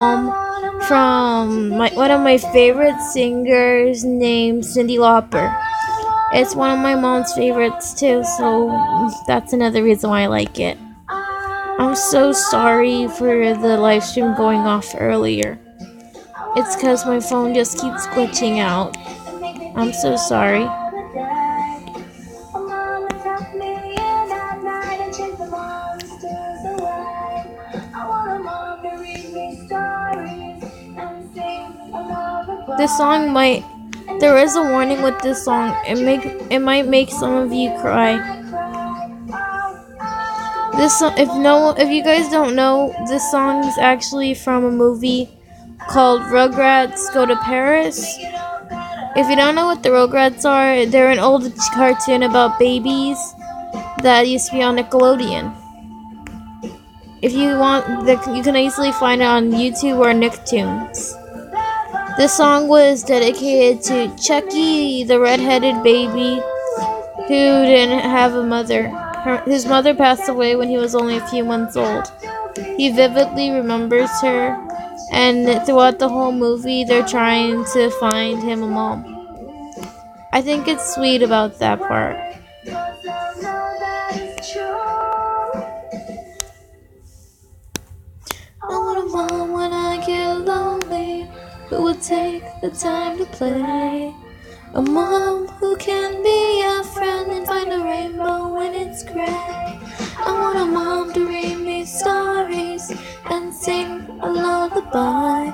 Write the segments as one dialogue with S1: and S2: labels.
S1: From one of my favorite singers named Cyndi Lauper. It's one of my mom's favorites too, so that's another reason why I like it. I'm so sorry for the live stream going off earlier. It's because my phone just keeps glitching out. I'm so sorry. This song might... There is a warning with this song. It might make some of you cry. If you guys don't know, this song is actually from a movie called Rugrats Go to Paris. If you don't know what the Rugrats are, they're an old cartoon about babies that used to be on Nickelodeon. If you want, you can easily find it on YouTube or Nicktoons. This song was dedicated to Chucky, the redheaded baby who didn't have a mother. His mother passed away when he was only a few months old. He vividly remembers her, and throughout the whole movie, they're trying to find him a mom. I think it's sweet about that part. I want a mom when I get lonely, who will take the time to play. A mom who can be a friend and find a rainbow when it's gray. I want a mom to read me stories and sing a lullaby.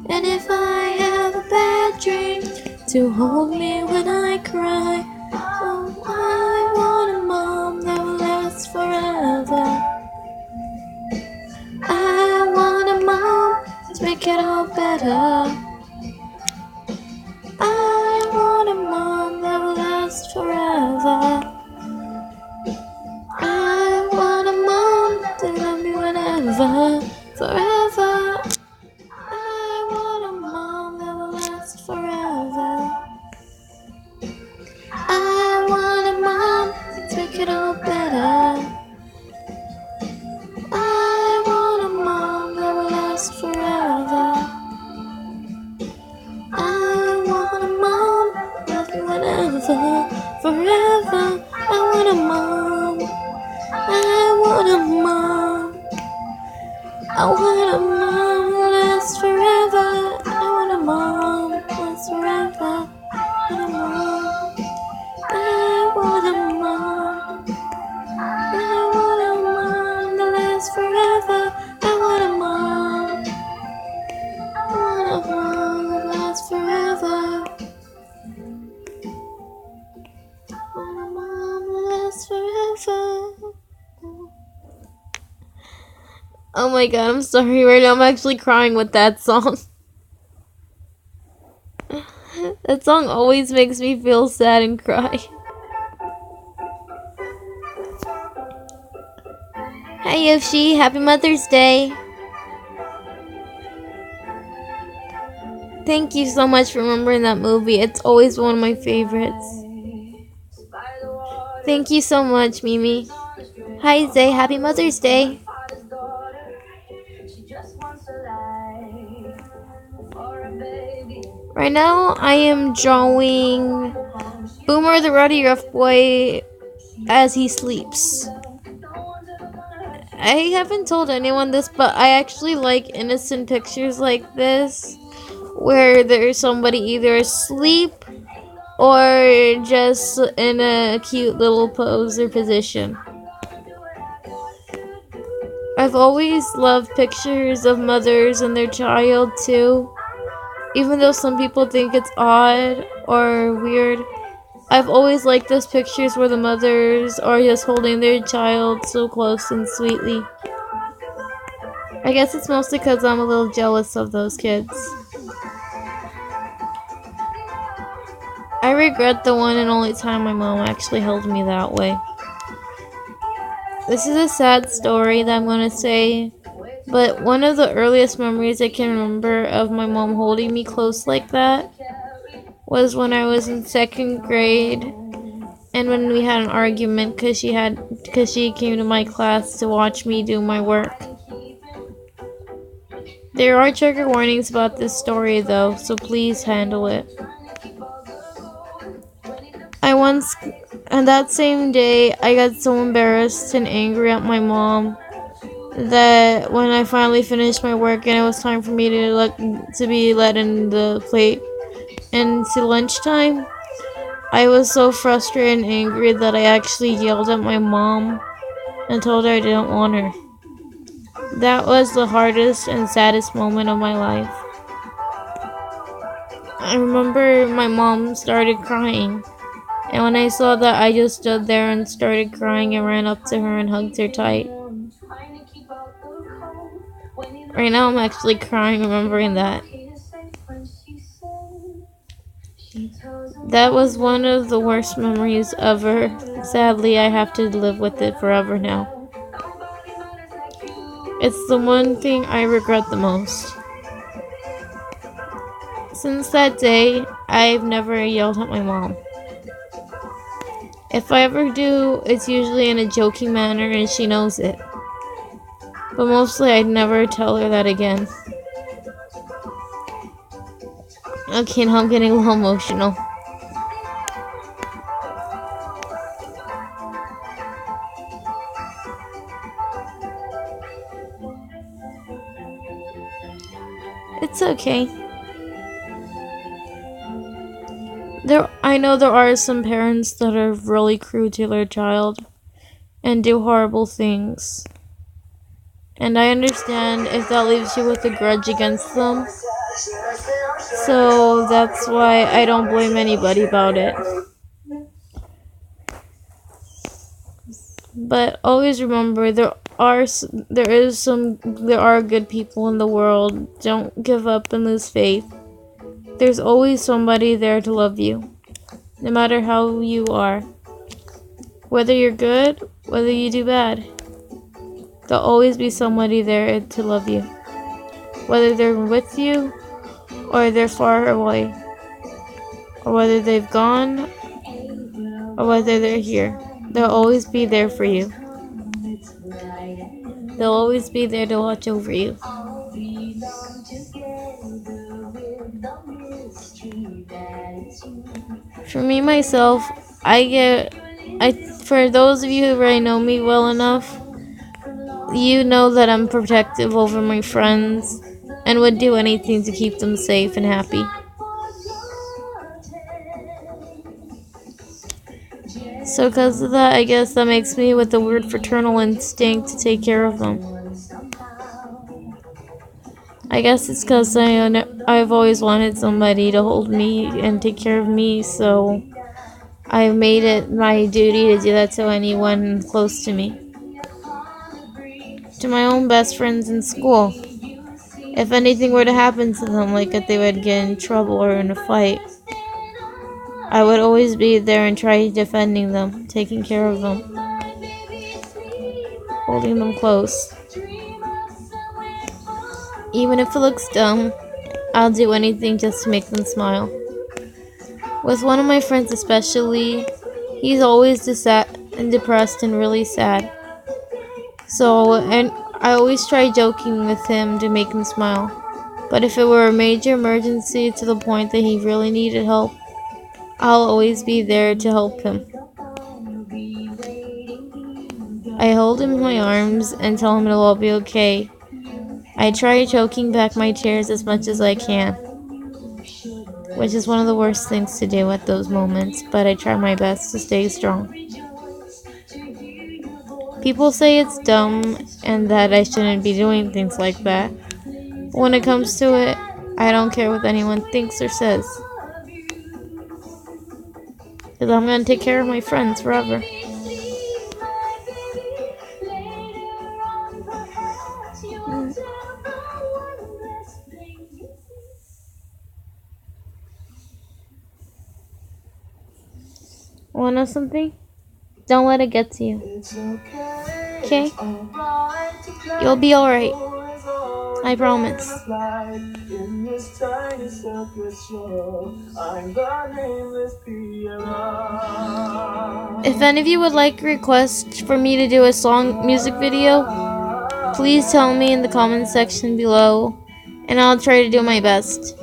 S1: And if I have a bad dream, to hold me when I cry. Oh, I want a mom that will last forever. I want a mom to make it all better. I want a mom that will last forever. I want a mom to love me whenever, forever. I want a mom that will last forever. I want a mom to make it all better. I want a mom that will last forever. I want a mom to love me whenever, forever. I want a mom. I want a mom. I want a mom that lasts forever. I want a mom that lasts forever. I want a mom. I want a mom. I want a mom that lasts forever. I want a mom. I want a mom that lasts forever. I want a mom that lasts forever. Oh my god, I'm sorry right now. I'm actually crying with that song. That song always makes me feel sad and cry. Hi Yoshi, happy Mother's Day. Thank you so much for remembering that movie. It's always one of my favorites. Thank you so much, Mimi. Hi Zay, happy Mother's Day. Right now, I am drawing Boomer the Rowdy Rough Boy as he sleeps. I haven't told anyone this, but I actually like innocent pictures like this, where there's somebody either asleep or just in a cute little pose or position. I've always loved pictures of mothers and their child too. Even though some people think it's odd or weird, I've always liked those pictures where the mothers are just holding their child so close and sweetly. I guess it's mostly because I'm a little jealous of those kids. I regret the one and only time my mom actually held me that way. This is a sad story that I'm going to say, but one of the earliest memories I can remember of my mom holding me close like that was when I was in 2nd grade, and when we had an argument because she came to my class to watch me do my work. There are trigger warnings about this story though, so please handle it. I once, and that same day, I got so embarrassed and angry at my mom that when I finally finished my work and it was time for me to be let in the plate into lunchtime, I was so frustrated and angry that I actually yelled at my mom and told her I didn't want her. That was the hardest and saddest moment of my life. I remember my mom started crying, and when I saw that, I just stood there and started crying and ran up to her and hugged her tight. Right now, I'm actually crying remembering that. That was one of the worst memories ever. Sadly, I have to live with it forever now. It's the one thing I regret the most. Since that day, I've never yelled at my mom. If I ever do, it's usually in a joking manner and she knows it. But mostly I'd never tell her that again. Okay, now I'm getting a little emotional. It's okay. I know there are some parents that are really cruel to their child and do horrible things. And I understand if that leaves you with a grudge against them. So that's why I don't blame anybody about it. But always remember there are good people in the world. Don't give up and lose faith. There's always somebody there to love you, no matter how you are. Whether you're good, whether you do bad, there'll always be somebody there to love you. Whether they're with you, or they're far away, or whether they've gone, or whether they're here, they'll always be there for you. They'll always be there to watch over you. For me, myself, for those of you who already know me well enough, you know that I'm protective over my friends and would do anything to keep them safe and happy. So because of that, I guess that makes me with the weird fraternal instinct to take care of them. I guess it's because I've always wanted somebody to hold me and take care of me, so I've made it my duty to do that to anyone close to me. To my own best friends in school. If anything were to happen to them, like if they would get in trouble or in a fight, I would always be there and try defending them, taking care of them, holding them close. Even if it looks dumb, I'll do anything just to make them smile. With one of my friends especially, he's always depressed and really sad. And I always try joking with him to make him smile. But if it were a major emergency to the point that he really needed help, I'll always be there to help him. I hold him in my arms and tell him it'll all be okay. I try choking back my tears as much as I can, which is one of the worst things to do at those moments, but I try my best to stay strong. People say it's dumb and that I shouldn't be doing things like that. But when it comes to it, I don't care what anyone thinks or says. Because I'm going to take care of my friends forever. Want to know something? Don't let it get to you. Okay? You'll be alright. I promise. If any of you would like a request for me to do a music video, please tell me in the comment section below. and I'll try to do my best.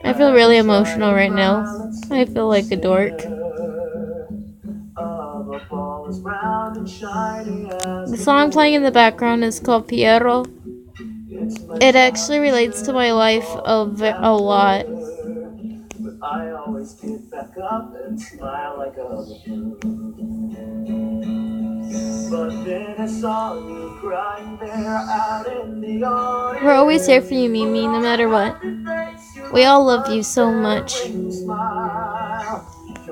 S1: I feel really emotional right now. I feel like a dork. The song playing in the background is called Piero. It actually relates to my life a lot. I always get back up and smile like a but then I saw you crying there out in the audience. We're always here for you, Mimi, no matter what. We all love you so much.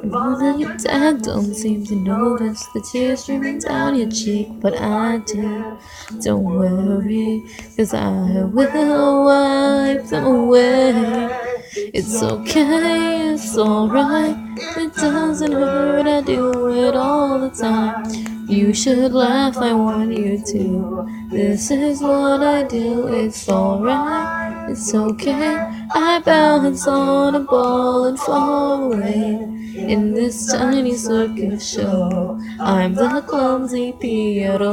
S1: Mother, your dad don't seem to notice the tears streaming down your cheek, but I do. Don't worry, 'cause I will wipe them away. It's okay, it's alright. It doesn't hurt, I do it all the time. You should laugh, I want you to. This is what I do, it's alright, it's okay. I bounce on a ball and fall away. In this tiny circus show, I'm the clumsy Piero.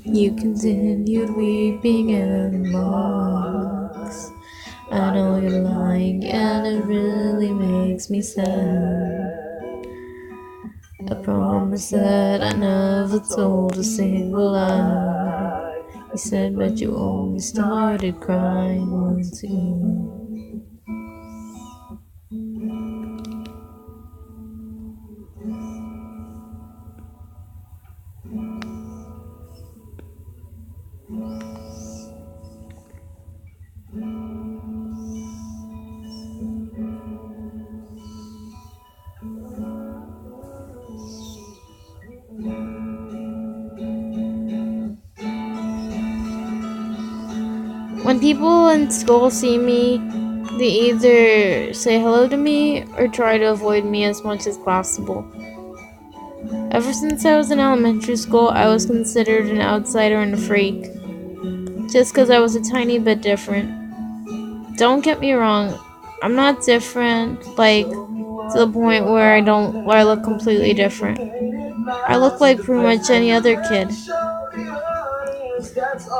S1: You continued weeping and mocks. I know you're lying and it really makes me sad. I promise that I never told a single lie. You said but you only started crying once again. When people in school see me, they either say hello to me or try to avoid me as much as possible. Ever since I was in elementary school, I was considered an outsider and a freak, just because I was a tiny bit different. Don't get me wrong, I'm not different, like, to the point where I look completely different. I look like pretty much any other kid.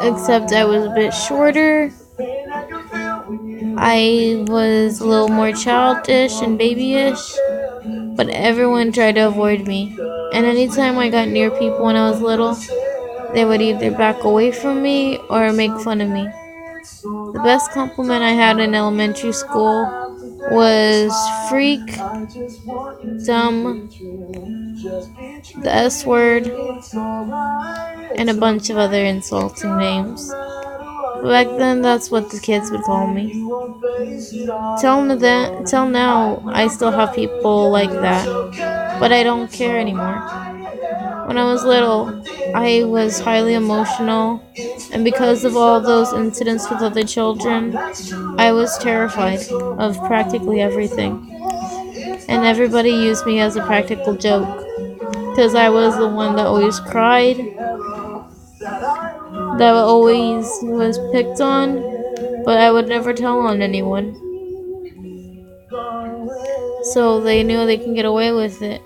S1: Except I was a bit shorter. I was a little more childish and babyish, but everyone tried to avoid me. And anytime I got near people when I was little, they would either back away from me or make fun of me. The best compliment I had in elementary school was freak, dumb, the S word, and a bunch of other insulting names. Back then, that's what the kids would call me. Till now, I still have people like that, but I don't care anymore. When I was little, I was highly emotional, and because of all those incidents with other children, I was terrified of practically everything. And everybody used me as a practical joke, because I was the one that always cried, that always was picked on, but I would never tell on anyone. So they knew they can get away with it.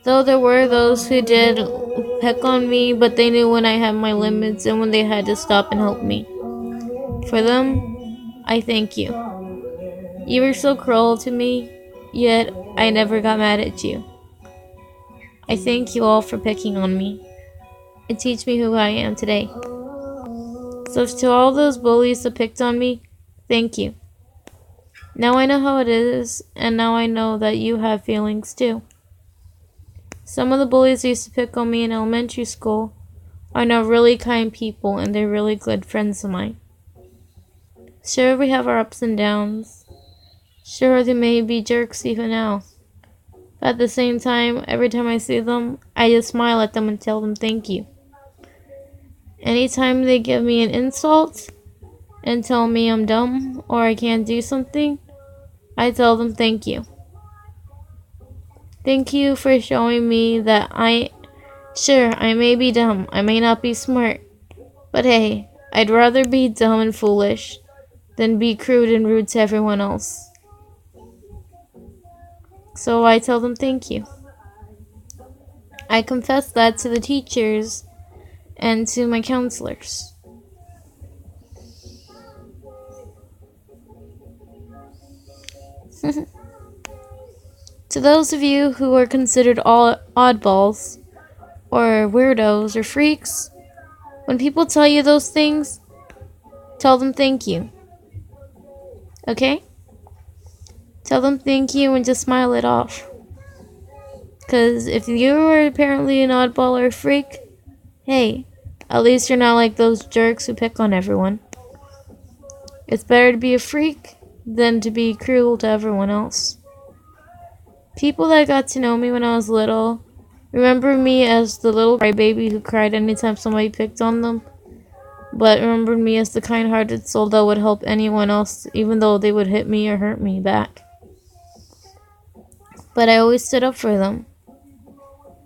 S1: Though there were those who did pick on me, but they knew when I had my limits and when they had to stop and help me. For them, I thank you. You were so cruel to me, yet I never got mad at you. I thank you all for picking on me and teach me who I am today. So to all those bullies that picked on me, thank you. Now I know how it is, and now I know that you have feelings too. Some of the bullies who used to pick on me in elementary school are now really kind people, and they're really good friends of mine. Sure, we have our ups and downs. Sure, they may be jerks even now. But at the same time, every time I see them, I just smile at them and tell them thank you. Anytime they give me an insult and tell me I'm dumb or I can't do something, I tell them thank you. Thank you for showing me that I may be dumb, I may not be smart, but hey, I'd rather be dumb and foolish than be crude and rude to everyone else. So I tell them thank you. I confess that to the teachers and to my counselors. To those of you who are considered all oddballs, or weirdos, or freaks, when people tell you those things, tell them thank you. Okay? Tell them thank you and just smile it off. Because if you are apparently an oddball or a freak, hey, at least you're not like those jerks who pick on everyone. It's better to be a freak than to be cruel to everyone else. People that got to know me when I was little remember me as the little crybaby who cried anytime somebody picked on them, but remembered me as the kind-hearted soul that would help anyone else even though they would hit me or hurt me back. But I always stood up for them.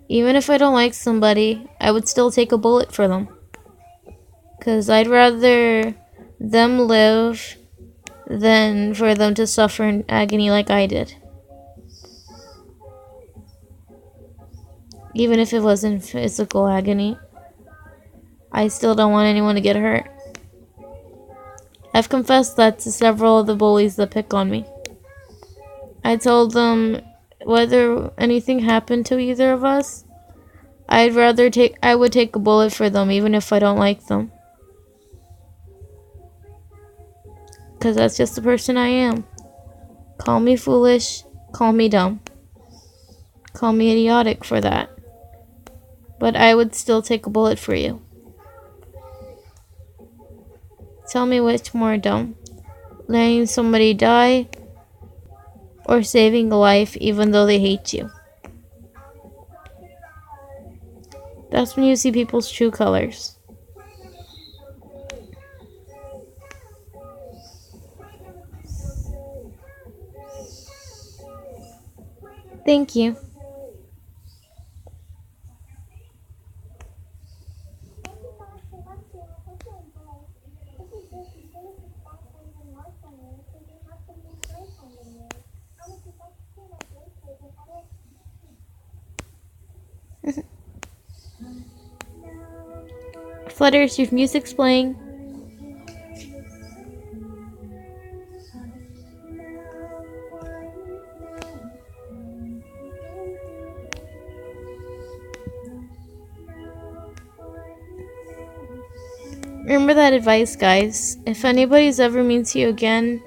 S1: Even if I don't like somebody, I would still take a bullet for them. 'Cause I'd rather them live than for them to suffer in agony like I did. Even if it wasn't physical agony, I still don't want anyone to get hurt. I've confessed that to several of the bullies that pick on me. I told them whether anything happened to either of us, I would take a bullet for them even if I don't like them. 'Cause that's just the person I am. Call me foolish, call me dumb. Call me idiotic for that. But I would still take a bullet for you. Tell me which more dumb. Letting somebody die or saving a life even though they hate you. That's when you see people's true colors. Thank you. Flutters, your music's playing. Remember that advice, guys. If anybody's ever mean to you again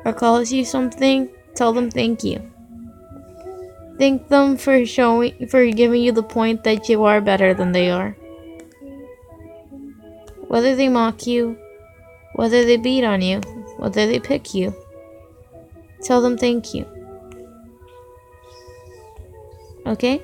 S1: or calls you something, tell them thank you. Thank them for giving you the point that you are better than they are. Whether they mock you, whether they beat on you, whether they pick you, tell them thank you. Okay?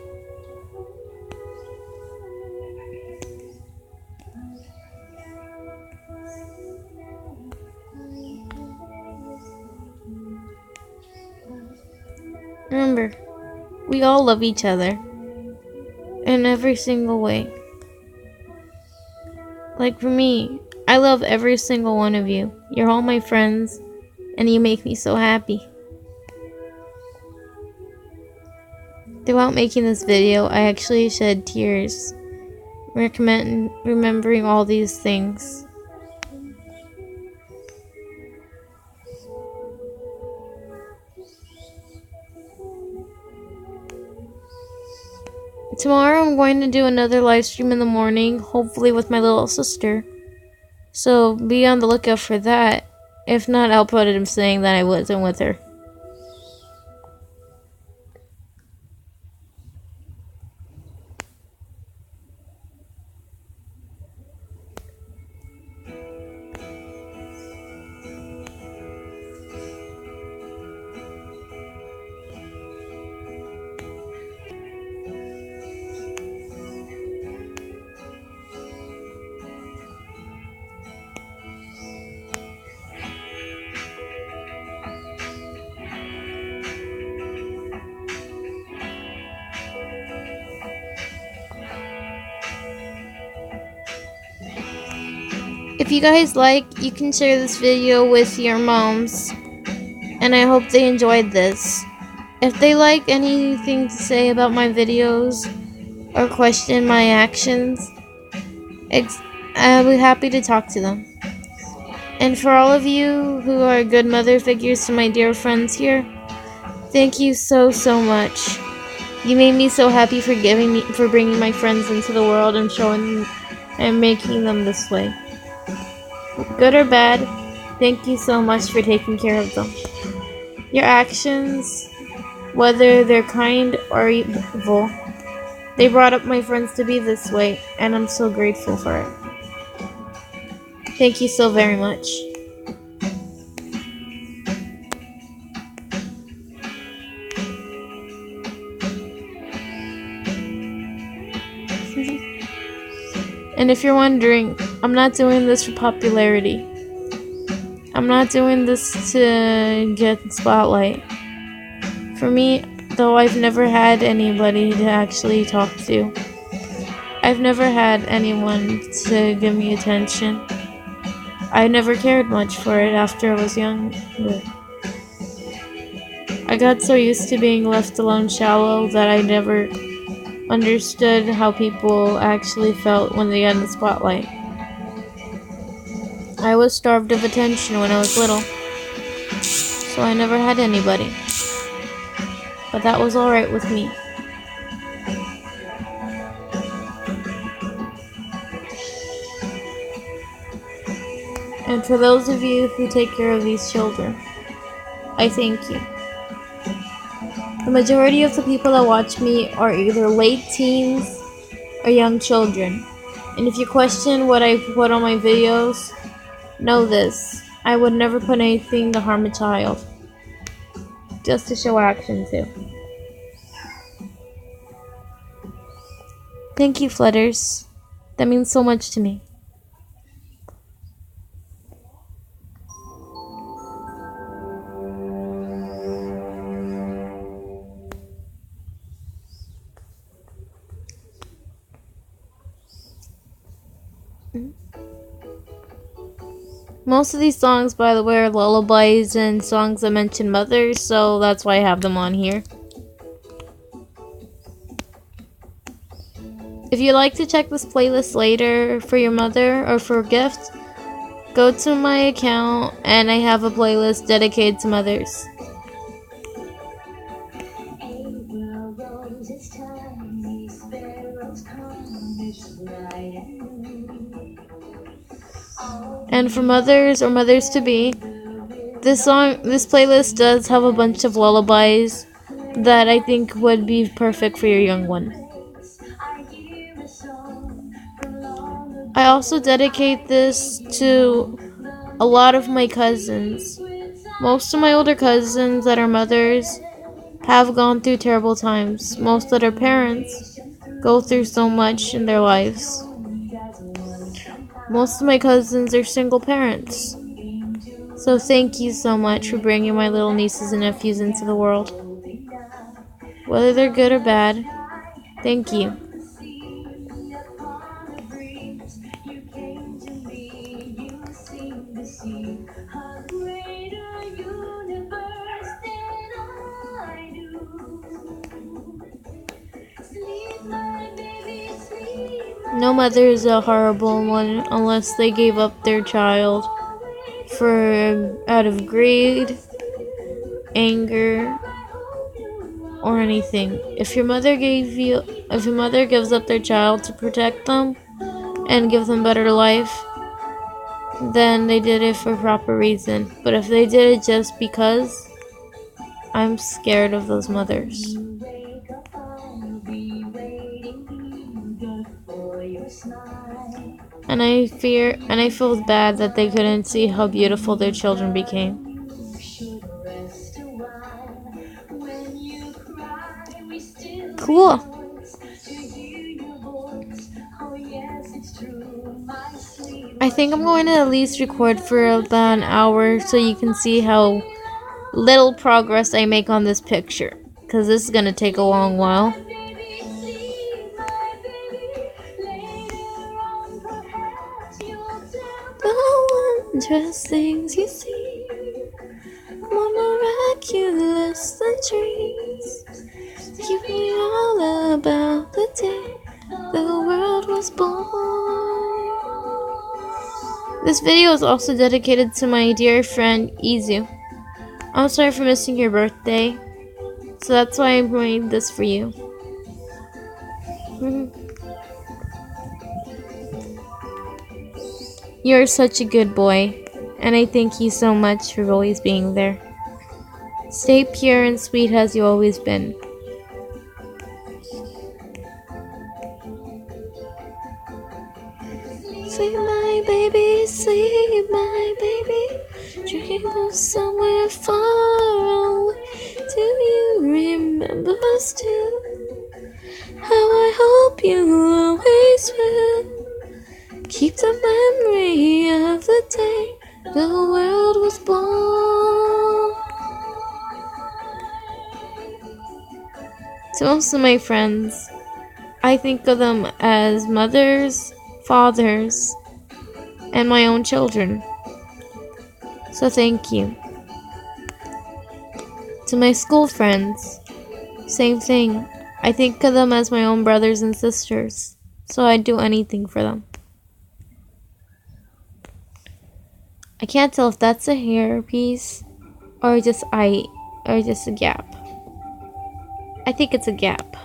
S1: Remember, we all love each other in every single way. Like for me, I love every single one of you. You're all my friends, and you make me so happy. Throughout making this video, I actually shed tears, remembering all these things. Tomorrow I'm going to do another live stream in the morning, hopefully with my little sister. So be on the lookout for that. If not, I'll put it saying that I wasn't with her. If you guys like, you can share this video with your moms, and I hope they enjoyed this. If they like anything to say about my videos or question my actions, I'll be happy to talk to them. And for all of you who are good mother figures to my dear friends here, thank you so much. You made me so happy for bringing my friends into the world and showing and making them this way. Good or bad, thank you so much for taking care of them. Your actions, whether they're kind or evil, they brought up my friends to be this way, and I'm so grateful for it. Thank you so very much. And if you're wondering, I'm not doing this for popularity. I'm not doing this to get spotlight. For me, though, I've never had anybody to actually talk to. I've never had anyone to give me attention. I never cared much for it after I was younger. I got so used to being left alone shallow that I never understood how people actually felt when they got in the spotlight. I was starved of attention when I was little, so I never had anybody. But that was alright with me. And for those of you who take care of these children, I thank you. The majority of the people that watch me are either late teens or young children. And if you question what I put on my videos, know this: I would never put anything to harm a child. Just to show action too. Thank you, Flutters. That means so much to me. Most of these songs, by the way, are lullabies and songs that mention mothers, so that's why I have them on here. If you'd like to check this playlist later for your mother or for a gift, go to my account and I have a playlist dedicated to mothers. And for mothers or mothers-to-be, this playlist does have a bunch of lullabies that I think would be perfect for your young one. I also dedicate this to a lot of my cousins. Most of my older cousins that are mothers have gone through terrible times. Most of their parents go through so much in their lives. Most of my cousins are single parents. So thank you so much for bringing my little nieces and nephews into the world. Whether they're good or bad, thank you. No mother is a horrible one unless they gave up their child out of greed, anger, or anything. If your mother gives up their child to protect them and give them better life, then they did it for a proper reason. But if they did it just because, I'm scared of those mothers. And I feel bad that they couldn't see how beautiful their children became. Cool. I think I'm going to at least record for about an hour so you can see how little progress I make on this picture, because this is going to take a long while. strangest things you see, more miraculous than dreams. You knew all about the day the world was born. This video is also dedicated to my dear friend Izu. I'm sorry for missing your birthday, so that's why I made this for you. You're such a good boy, and I thank you so much for always being there. Stay pure and sweet as you always been. Sleep, my baby, dream of somewhere far away. Do you remember us too? How I hope you always will. Keep the memory of the day the world was born. To most of my friends, I think of them as mothers, fathers, and my own children. So thank you. To my school friends, same thing. I think of them as my own brothers and sisters, so I'd do anything for them. I can't tell if that's a hair piece or just a gap. I think it's a gap.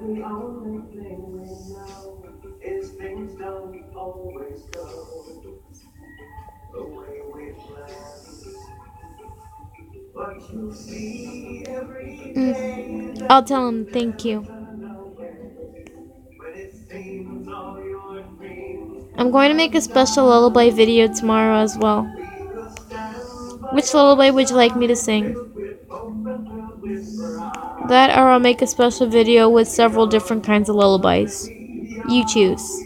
S2: The only thing we know is things don't always go the way we planned. But you see every day
S1: I'll tell him thank you.
S2: when it seems all your dreams
S1: I'm going to make a special lullaby video tomorrow as well. Which lullaby would you like me to sing? That, or I'll make a special video with several different kinds of lullabies. You choose.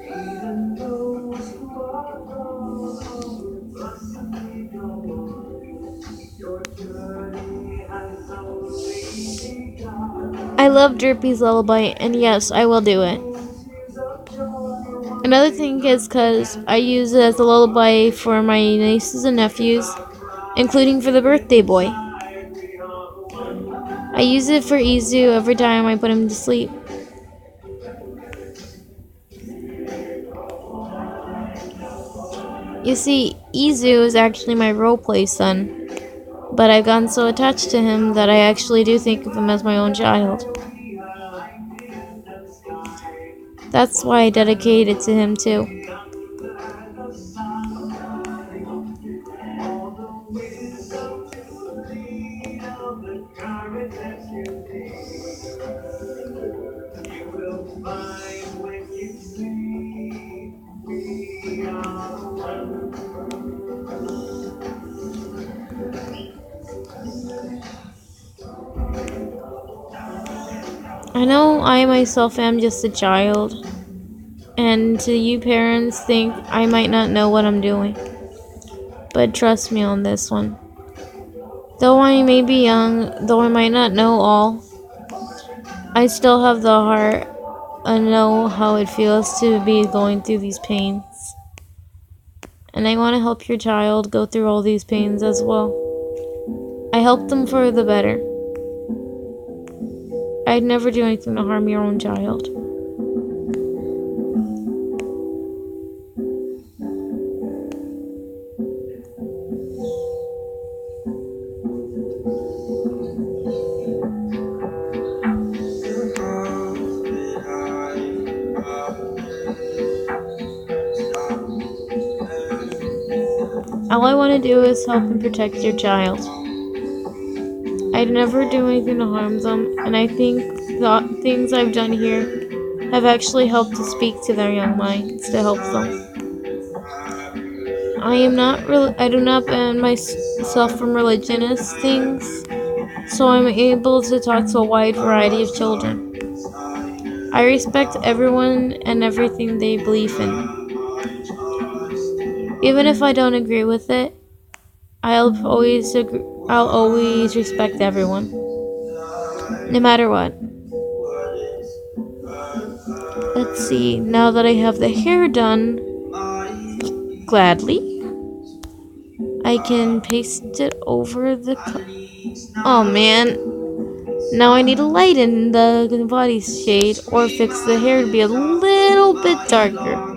S2: even those who are gone must go on. Your journey has only begun.
S1: I love Derpy's lullaby, and yes, I will do it. Another thing is because I use it as a lullaby for my nieces and nephews, including for the birthday boy. I use it for Izu every time I put him to sleep. You see, Izu is actually my roleplay son, but I've gotten so attached to him that I actually do think of him as my own child. That's why I dedicate it to him too. I know I myself am just a child, and to you parents think I might not know what I'm doing. But trust me on this one. Though I may be young, though I might not know all, I still have the heart and know how it feels to be going through these pains. And I want to help your child go through all these pains as well. I help them for the better. I'd never do anything to harm your own child. All I want to do is help and protect your child. I'd never do anything to harm them, and I think the things I've done here have actually helped to speak to their young minds to help them. I do not ban myself from religious things, so I'm able to talk to a wide variety of children. I respect everyone and everything they believe in. Even if I don't agree with it, I'll always respect everyone, no matter what. Let's see, now that I have the hair done, gladly, I can paste it over the oh man, now I need to lighten the body shade or fix the hair to be a little bit darker.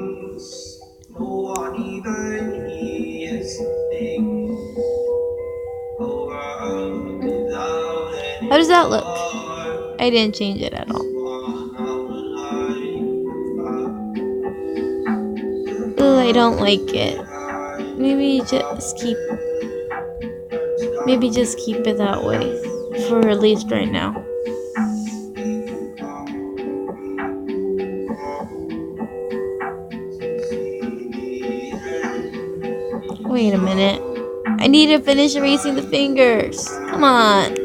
S1: How does that look? I didn't change it at all. Ooh, I don't like it. Maybe just keep it that way for at least right now. Wait a minute. I need to finish erasing the fingers. Come on.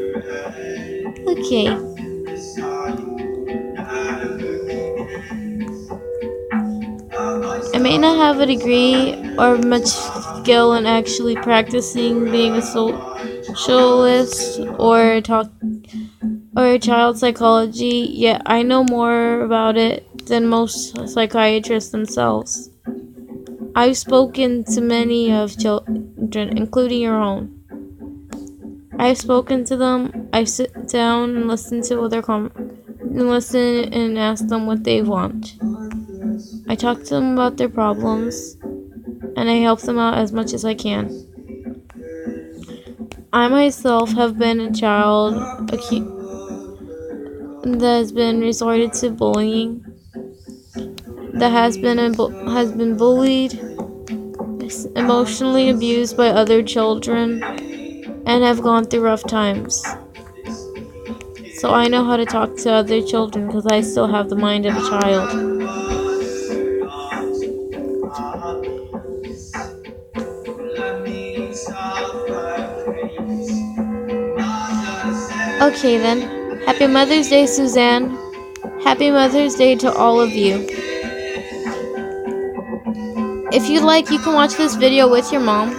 S1: Okay. I may not have a degree or much skill in actually practicing being a socialist or child psychology, yet I know more about it than most psychiatrists themselves. I've spoken to many of children, including your own. I've spoken to them. I sit down and listen to listen and ask them what they want. I talk to them about their problems, and I help them out as much as I can. I myself have been a child that has been resorted to bullying, that has been bullied, emotionally abused by other children, and have gone through rough times. So I know how to talk to other children because I still have the mind of a child. Okay then. Happy Mother's Day, Suzanne. Happy Mother's Day to all of you. If you'd like, you can watch this video with your mom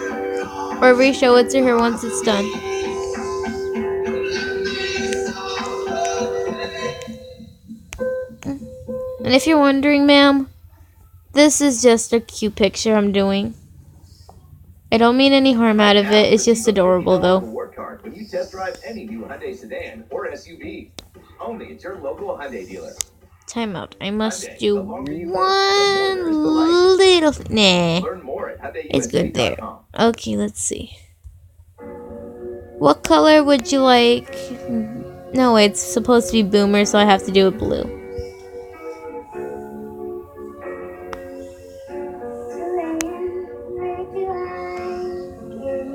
S1: or re-show it to her once it's done. And if you're wondering, ma'am, this is just a cute picture I'm doing. I don't mean any harm out of it. It's just adorable, though.
S2: Work hard when you test drive any new Hyundai sedan or SUV. Only at your local Hyundai dealer.
S1: Time out. I must do one little nah. It's good there. Okay, let's see. What color would you like? No, it's supposed to be Boomer, so I have to do it blue.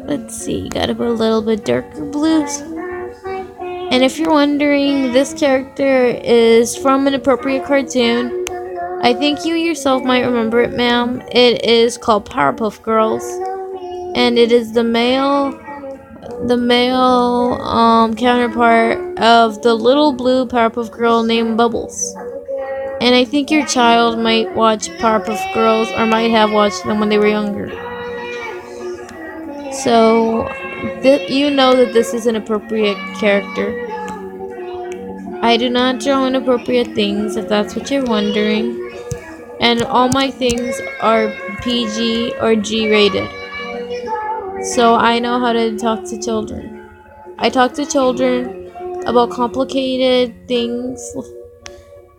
S1: Let's see, gotta put a little bit darker blues. And if you're wondering, this character is from an appropriate cartoon. I think you yourself might remember it, ma'am. It is called Powerpuff Girls. And it is the male counterpart of the little blue Powerpuff Girl named Bubbles. And I think your child might watch Powerpuff Girls or might have watched them when they were younger. So, you know that this is an appropriate character. I do not draw inappropriate things, if that's what you're wondering. And all my things are PG or G rated. So I know how to talk to children. I talk to children about complicated things,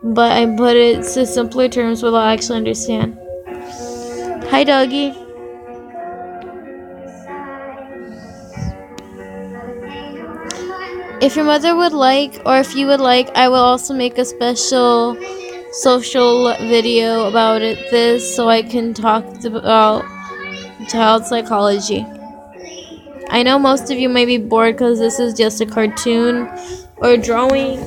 S1: but I put it to simpler terms where they'll actually understand. Hi, doggy. If your mother would like, or if you would like, I will also make a special social video about this so I can talk about child psychology. I know most of you may be bored because this is just a cartoon or drawing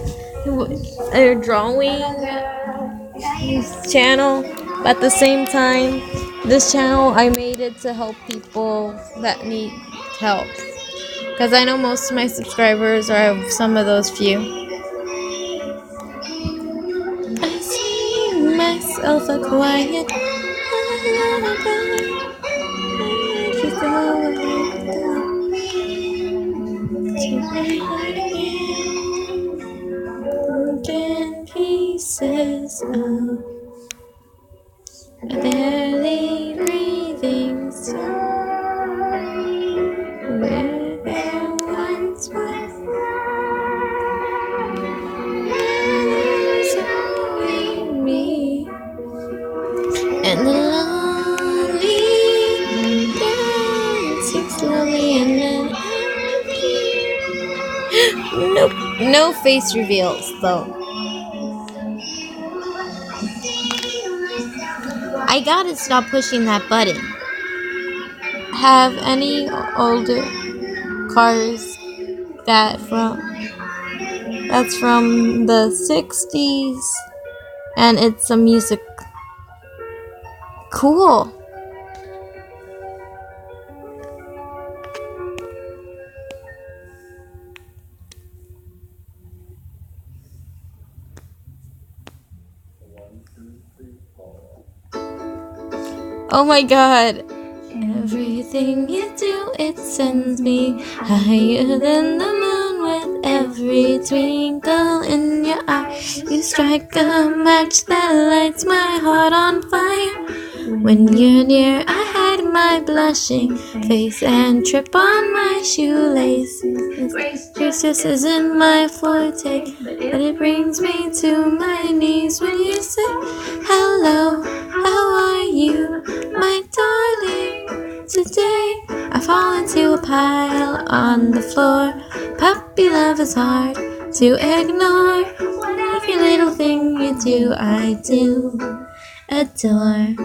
S1: channel. But at the same time, this channel I made it to help people that need help. Because I know most of my subscribers are some of those few. I see myself a quiet broken pieces of a barely breathing soul where there once was only me and the lonely dancing slowly and then nope, no face reveals though. I gotta stop pushing that button. Have any older cars that's from the 60s and it's a music. Cool. Oh my god. Everything you do, it sends me higher than the moon with every twinkle in your eye. You strike a match that lights my heart on fire. When you're near, I hide my blushing face and trip on my shoelaces. This isn't my forte, but it brings me to my knees when you say, hello, how are you, my darling? Today I fall into a pile on the floor. Puppy love is hard to ignore. Every little thing you do, I do adore.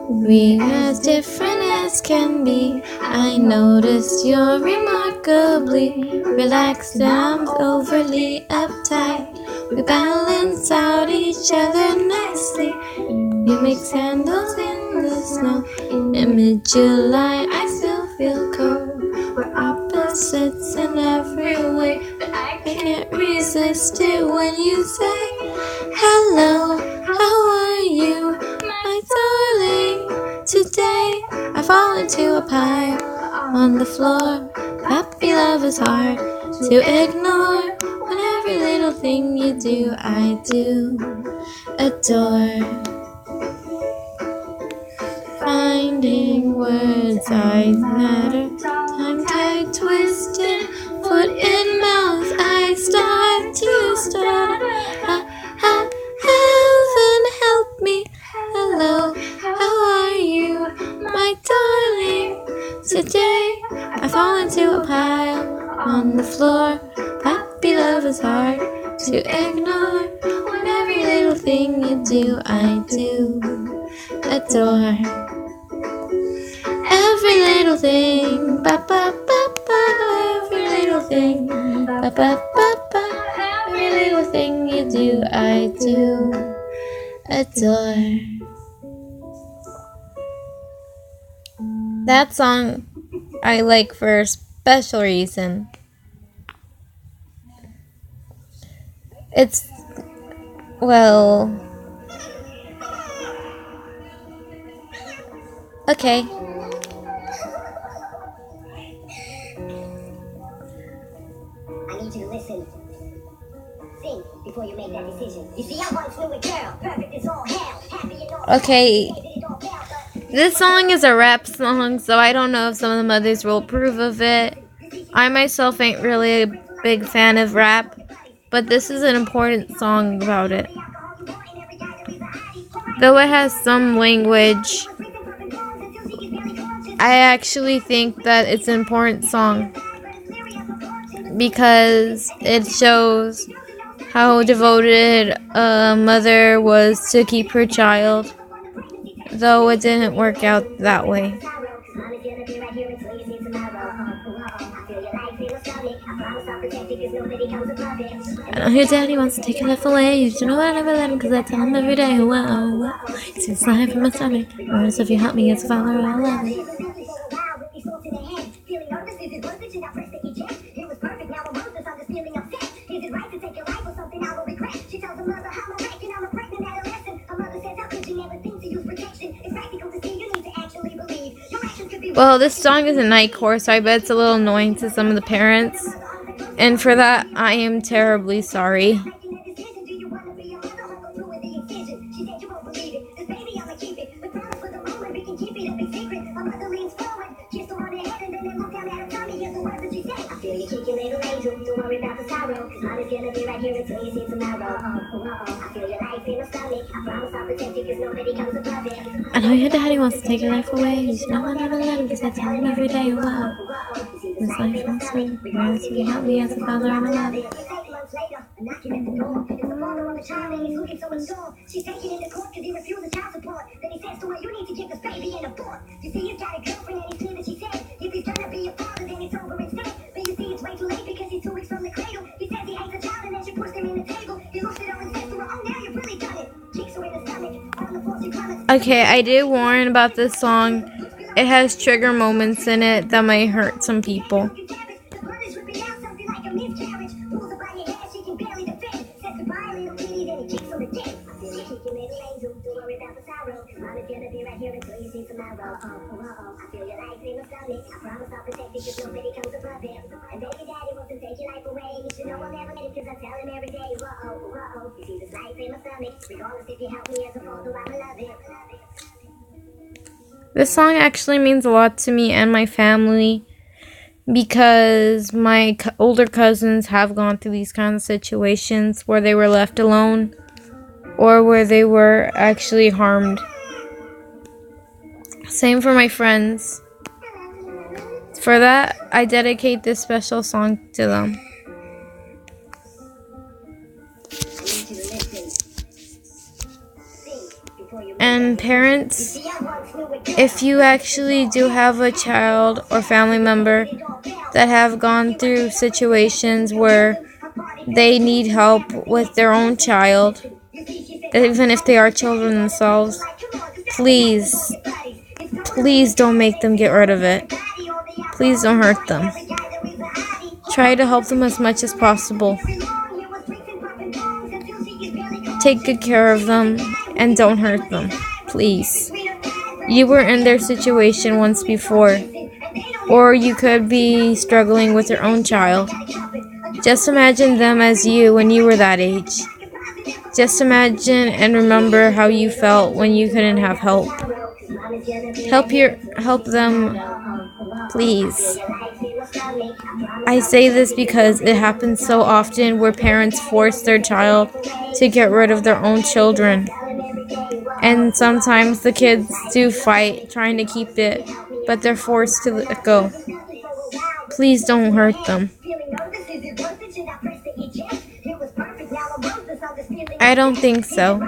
S1: We as different as can be. I noticed you're remarkably relaxed and overly uptight. We balance out each other nicely. You make sandals in the snow. In mid-July, I still feel cold. We're opposites in every way, but I can't resist it when you say, hello, how are you, my darling? Today I fall into a pile on the floor. Puppy love is hard to ignore. When every little thing you do, I do adore. Finding words I matter. Tongue-tied, twisted, foot in mouth, I start to stutter. Heaven help me. Hello, how are you, my darling? Today I fall into a pile on the floor. Puppy love is hard to ignore. When every little thing you do, I do adore. Every little thing, ba ba ba ba. Every little thing, ba ba ba ba. Every little thing you do, I do adore. That song I like for a special reason. It's, well, okay.
S3: I need you to listen. Think before you make that decision. You see, I once knew a girl, perfect as all hell, happy and all.
S1: Okay. This song is a rap song, so I don't know if some of the mothers will approve of it. I myself ain't really a big fan of rap, but this is an important song about it. Though it has some language, I actually think that it's an important song because it shows how devoted a mother was to keep her child, though it didn't work out that way. I know your daddy wants to take your life away. You should know I never let him, cause I tell him every day. Whoa, whoa. It's just life from my stomach. Or else if you help me as a father, I'll love it. Well, this song is a nightcore, so I bet it's a little annoying to some of the parents. And for that, I am terribly sorry. I know your daddy wants to take your life away. You should know I never let him, cause I tell him every day, wow. This life from son, whereas if you help me as a father, I'm alive. She's taking him to court because he refuses child support. Then he says to her, you need to give this baby an abort. You see, he's got a girlfriend and he's clear that she said, if he's gonna be a father, then it's over instead. But you see, it's way too late because he's 2 weeks from the cradle. He says he hates a child and then she pushed him in the table. He looks at her and says to her, oh, now you've really done it. Kicks her in the stomach, on the floor she plummets. Okay, I did warn about this song. It has trigger moments in it that might hurt some people. This song actually means a lot to me and my family because my older cousins have gone through these kinds of situations where they were left alone or where they were actually harmed. Same for my friends. For that, I dedicate this special song to them. And parents, if you actually do have a child or family member that have gone through situations where they need help with their own child, even if they are children themselves, please don't make them get rid of it. Please don't hurt them. Try to help them as much as possible. Take good care of them and don't hurt them, please. You were in their situation once before, or you could be struggling with your own child. Just imagine them as you when you were that age. Just imagine and remember how you felt when you couldn't have help. Help them, please. I say this because it happens so often where parents force their child to get rid of their own children. And sometimes the kids do fight trying to keep it, but they're forced to let go. Please don't hurt them. I don't think so.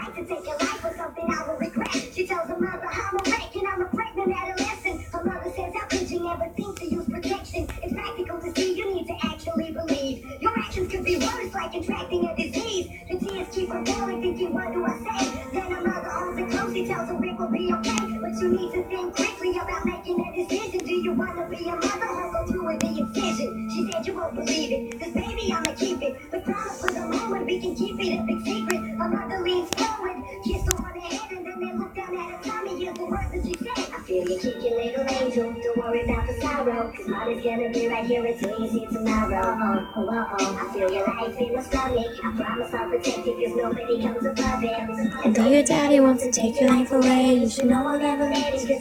S1: Although your daddy wants to take your life away, you should know I'll never let you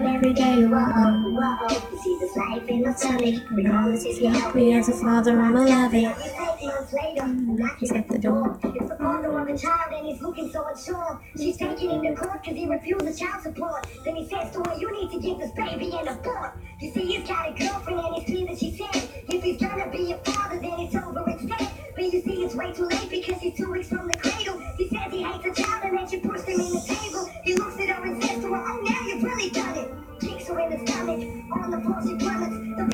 S1: every day. Regardless if you help me as a father, I'ma love it. He's at the door. It's the father of a child and he's looking so unsure. She's taking him to court because he refuses child support. Then he says to her, you need to give this baby an abort. You see, he's got a girlfriend and it's clear that she said, if he's gonna be a father, then it's over instead. But you see, it's way too late because he's 2 weeks from the cradle. He says he hates a child and then she pushed him in the table. He looks at her and says to her, oh, now you've really done it. Kicks her in the stomach, on the floor she plummets. The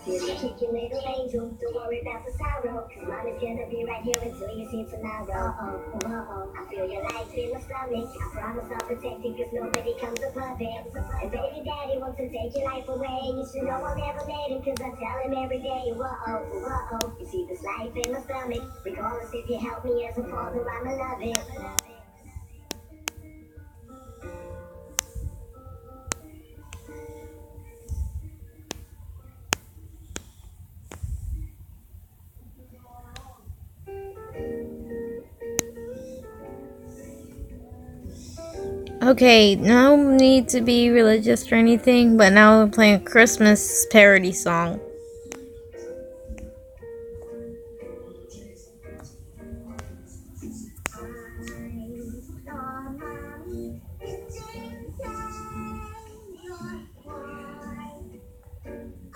S3: Feel you kick your little angel, don't worry about the sorrow. Cause mom is gonna be right here until you see tomorrow. I feel your life in my stomach. I promise I'll protect you cause nobody comes above it. And baby daddy wants to take your life away. You should know I'll never let him cause I tell him every day. You see this life in my stomach. Regardless if you help me as a father, I'ma love it.
S1: Okay, no need to be religious or anything, but now we're playing a Christmas parody song.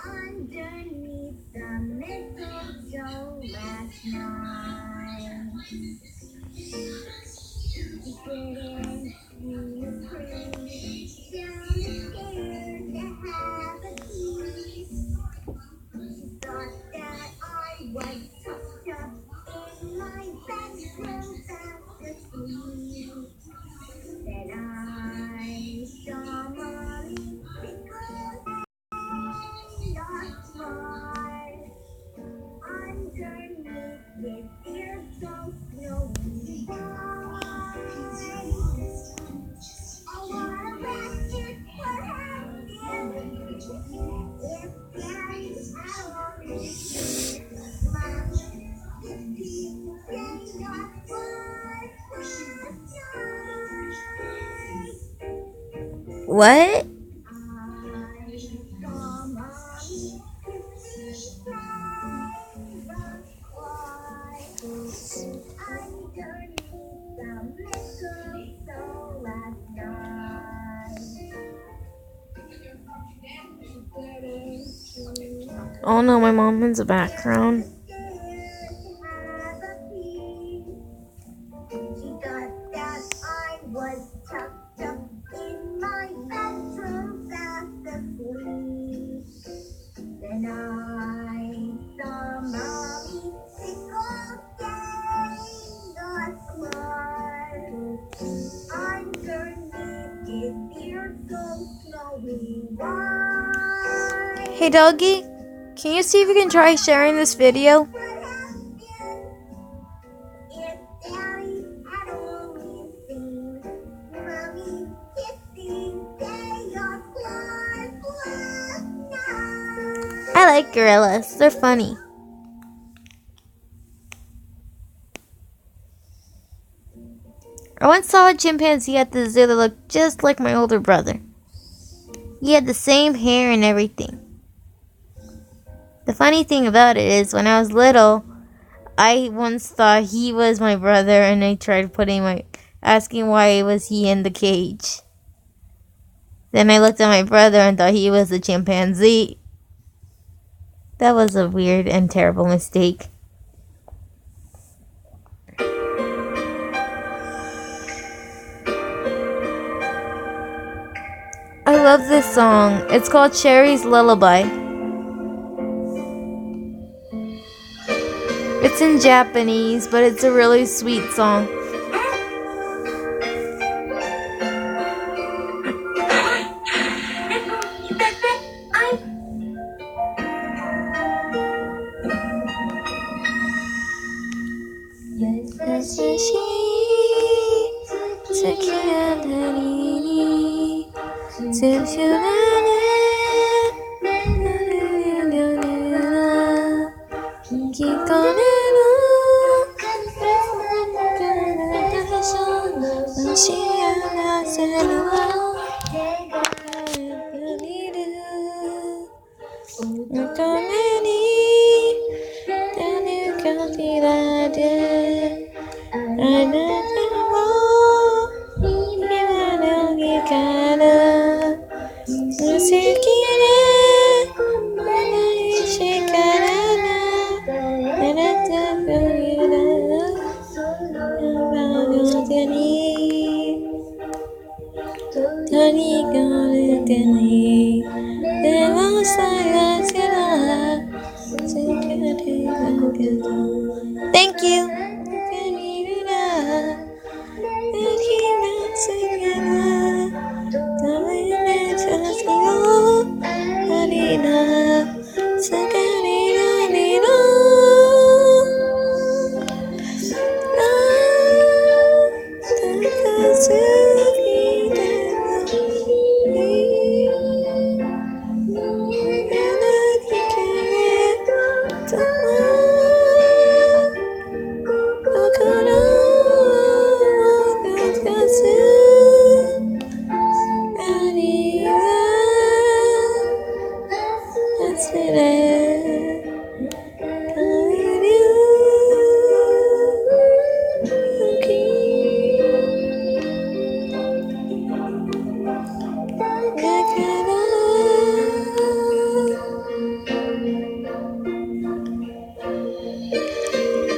S3: Underneath the mistletoe last night, getting you free, scared to have a piece. Thought that I was tucked up in my bedroom fast asleep. Then I saw mommy because not smart. Underneath with ears so snowy white. I wanna ratchet her hand in. If daddy's out, mommy, if he say not
S1: What? Oh no, my mom in the background.
S3: She thought that I was tucked up in my bedroom fast asleep. Then I saw mommy tickle day got smart. Underneath his ears so snowy white.
S1: Hey doggy, can you see if you can try sharing this video? I like gorillas, they're funny. I once saw a chimpanzee at the zoo that looked just like my older brother. He had the same hair and everything. The funny thing about it is, when I was little, I once thought he was my brother, and I tried asking why was he in the cage. Then I looked at my brother and thought he was a chimpanzee. That was a weird and terrible mistake. I love this song. It's called Cherry's Lullaby. It's in Japanese, but it's a really sweet song.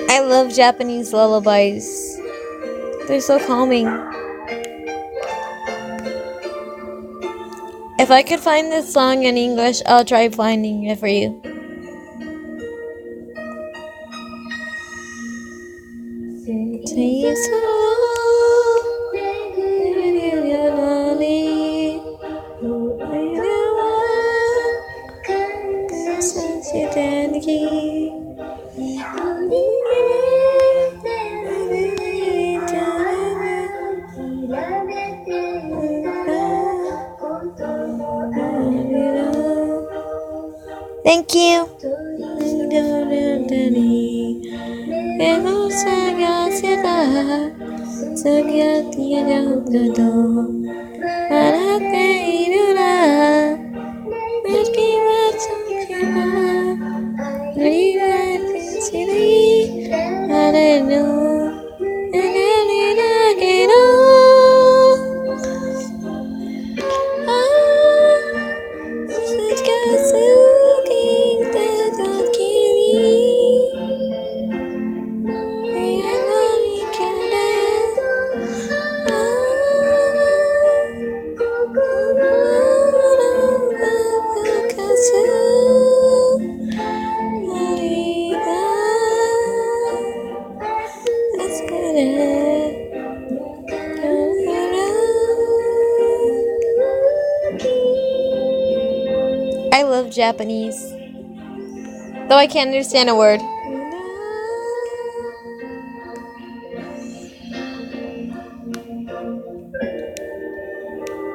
S1: I love Japanese lullabies. They're so calming. If I could find this song in English, I'll try finding it for you. Thank you. I love Japanese, though I can't understand a word.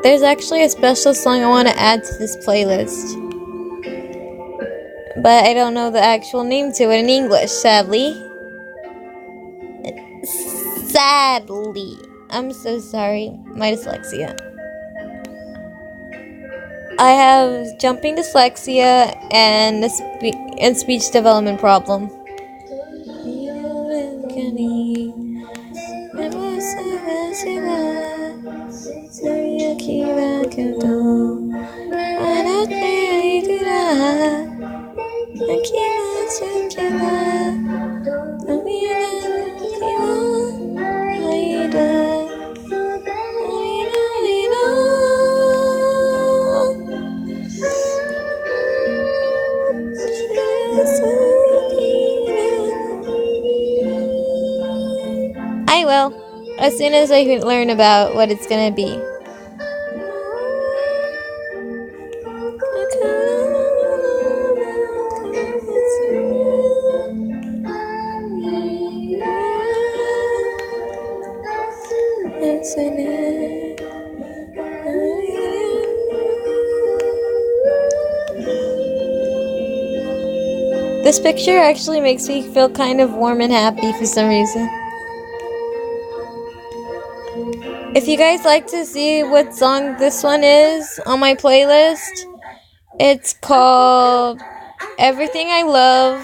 S1: There's actually a special song I want to add to this playlist, but I don't know the actual name to it in English, sadly. I'm so sorry. My dyslexia. I have jumping dyslexia and speech development problem. I will, as soon as I can learn about what it's gonna be. This picture actually makes me feel kind of warm and happy for some reason. If you guys like to see what song this one is on my playlist, it's called Everything I Love.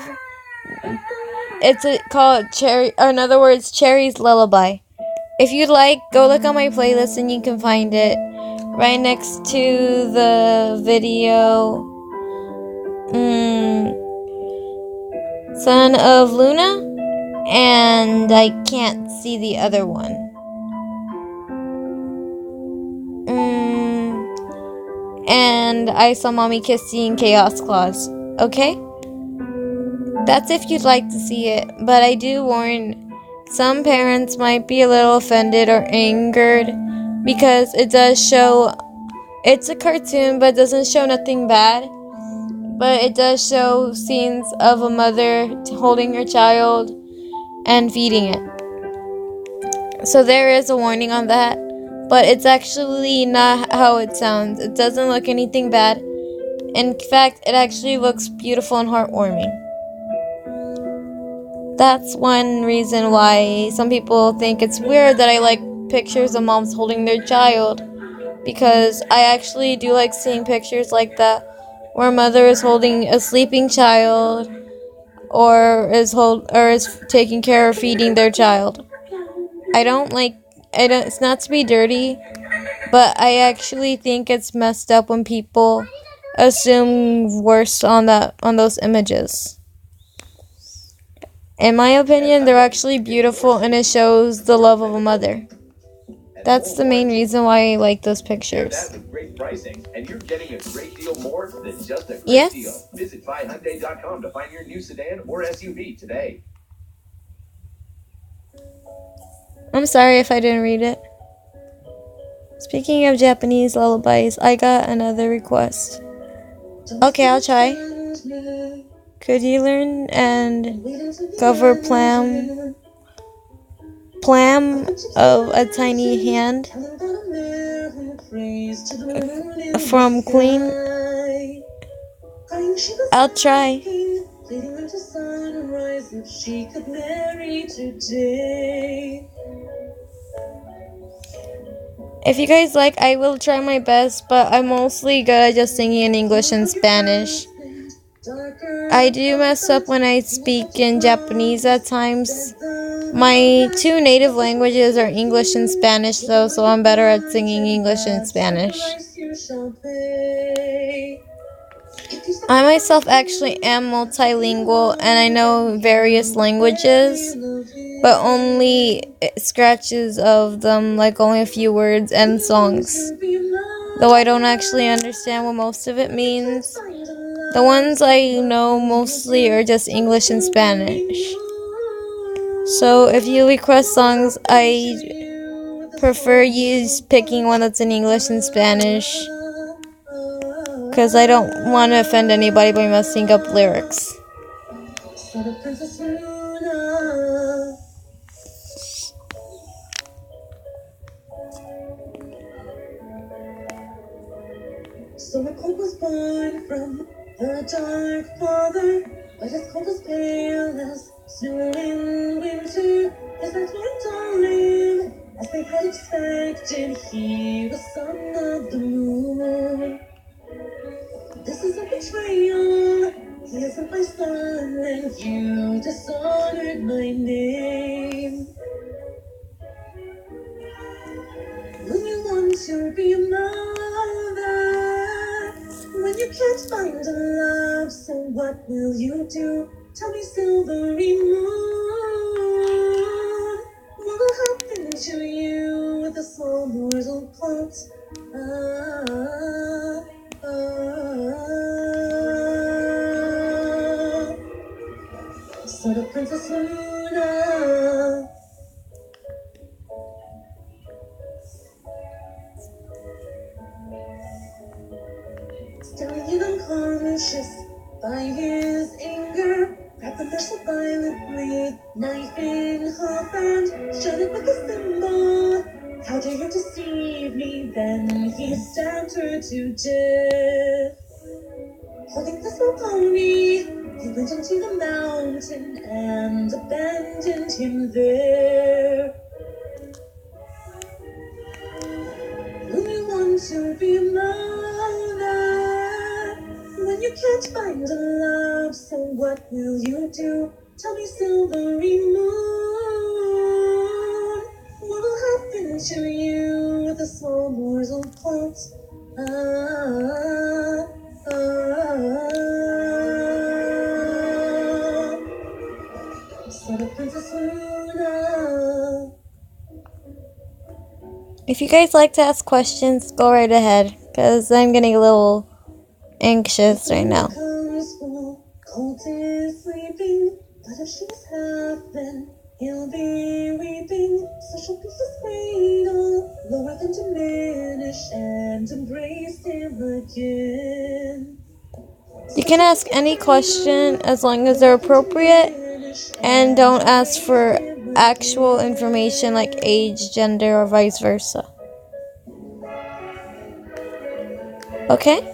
S1: It's called Cherry, or in other words, Cherry's Lullaby. If you'd like, go look on my playlist and you can find it right next to the video Son of Luna, and I can't see the other one. And I Saw Mommy Kissing Chaos Claws. Okay? That's if you'd like to see it, but I do warn some parents might be a little offended or angered because it does show, it's a cartoon but it doesn't show nothing bad, but it does show scenes of a mother holding her child and feeding it. So there is a warning on that, but it's actually not how it sounds. It doesn't look anything bad. In fact, it actually looks beautiful and heartwarming. That's one reason why some people think it's weird that I like pictures of moms holding their child, because I actually do like seeing pictures like that where a mother is holding a sleeping child or is taking care of feeding their child. I don't it's not to be dirty, but I actually think it's messed up when people assume worse on those images. In my opinion, they're actually beautiful and it shows the love of a mother. That's the main reason why I like those pictures.
S2: That with great pricing, and you're getting a great deal more than just a great
S1: Yes.
S2: deal. Visit buyhyundai.com to find your new sedan or SUV today.
S1: I'm sorry if I didn't read it. Speaking of Japanese lullabies, I got another request. Okay, I'll try. Could you learn and cover Plam of a Tiny Hand from Queen? I'll try. If you guys like, I will try my best, but I'm mostly good at just singing in English and Spanish. I do mess up when I speak in Japanese at times. My two native languages are English and Spanish, though, so I'm better at singing English and Spanish. I myself actually am multilingual, and I know various languages, but only scratches of them, like only a few words and songs. Though I don't actually understand what most of it means. The ones I know mostly are just English and Spanish. So if you request songs, I prefer you picking one that's in English and Spanish, because I don't want to offend anybody by messing up lyrics. So the cold was born from the dark father, but his cold was pale as snow in winter. His nights were darling, as they had expected. He was son of the moon. This is a betrayal. He isn't my son, and you dishonored my name. When you want to be a mother, when you can't find a love, so what will you do? Tell me, silvery moon, what will happen to you with a small mortal plot? So the Princess Luna. Stallion unconscious by his anger, grabbed the vessel violently, knife in her hand, shot it with a thimble. How dare you deceive me? Then he stabbed her to death. Holding the small pony, he went into the mountain and abandoned him there. When you want to be a mother, when you can't find a love, so what will you do? Tell me, silvery moon, what will happen to you with a small mortal plot? So the Princess Luna. If you guys like to ask questions, go right ahead, because I'm getting a little anxious right now. Colt is sleeping, but if she's half, then he'll be weeping. So she'll push his cradle, lower than diminish, and embrace him again. You can ask any question as long as they're appropriate, and don't ask for actual information like age, gender, or vice versa. Okay?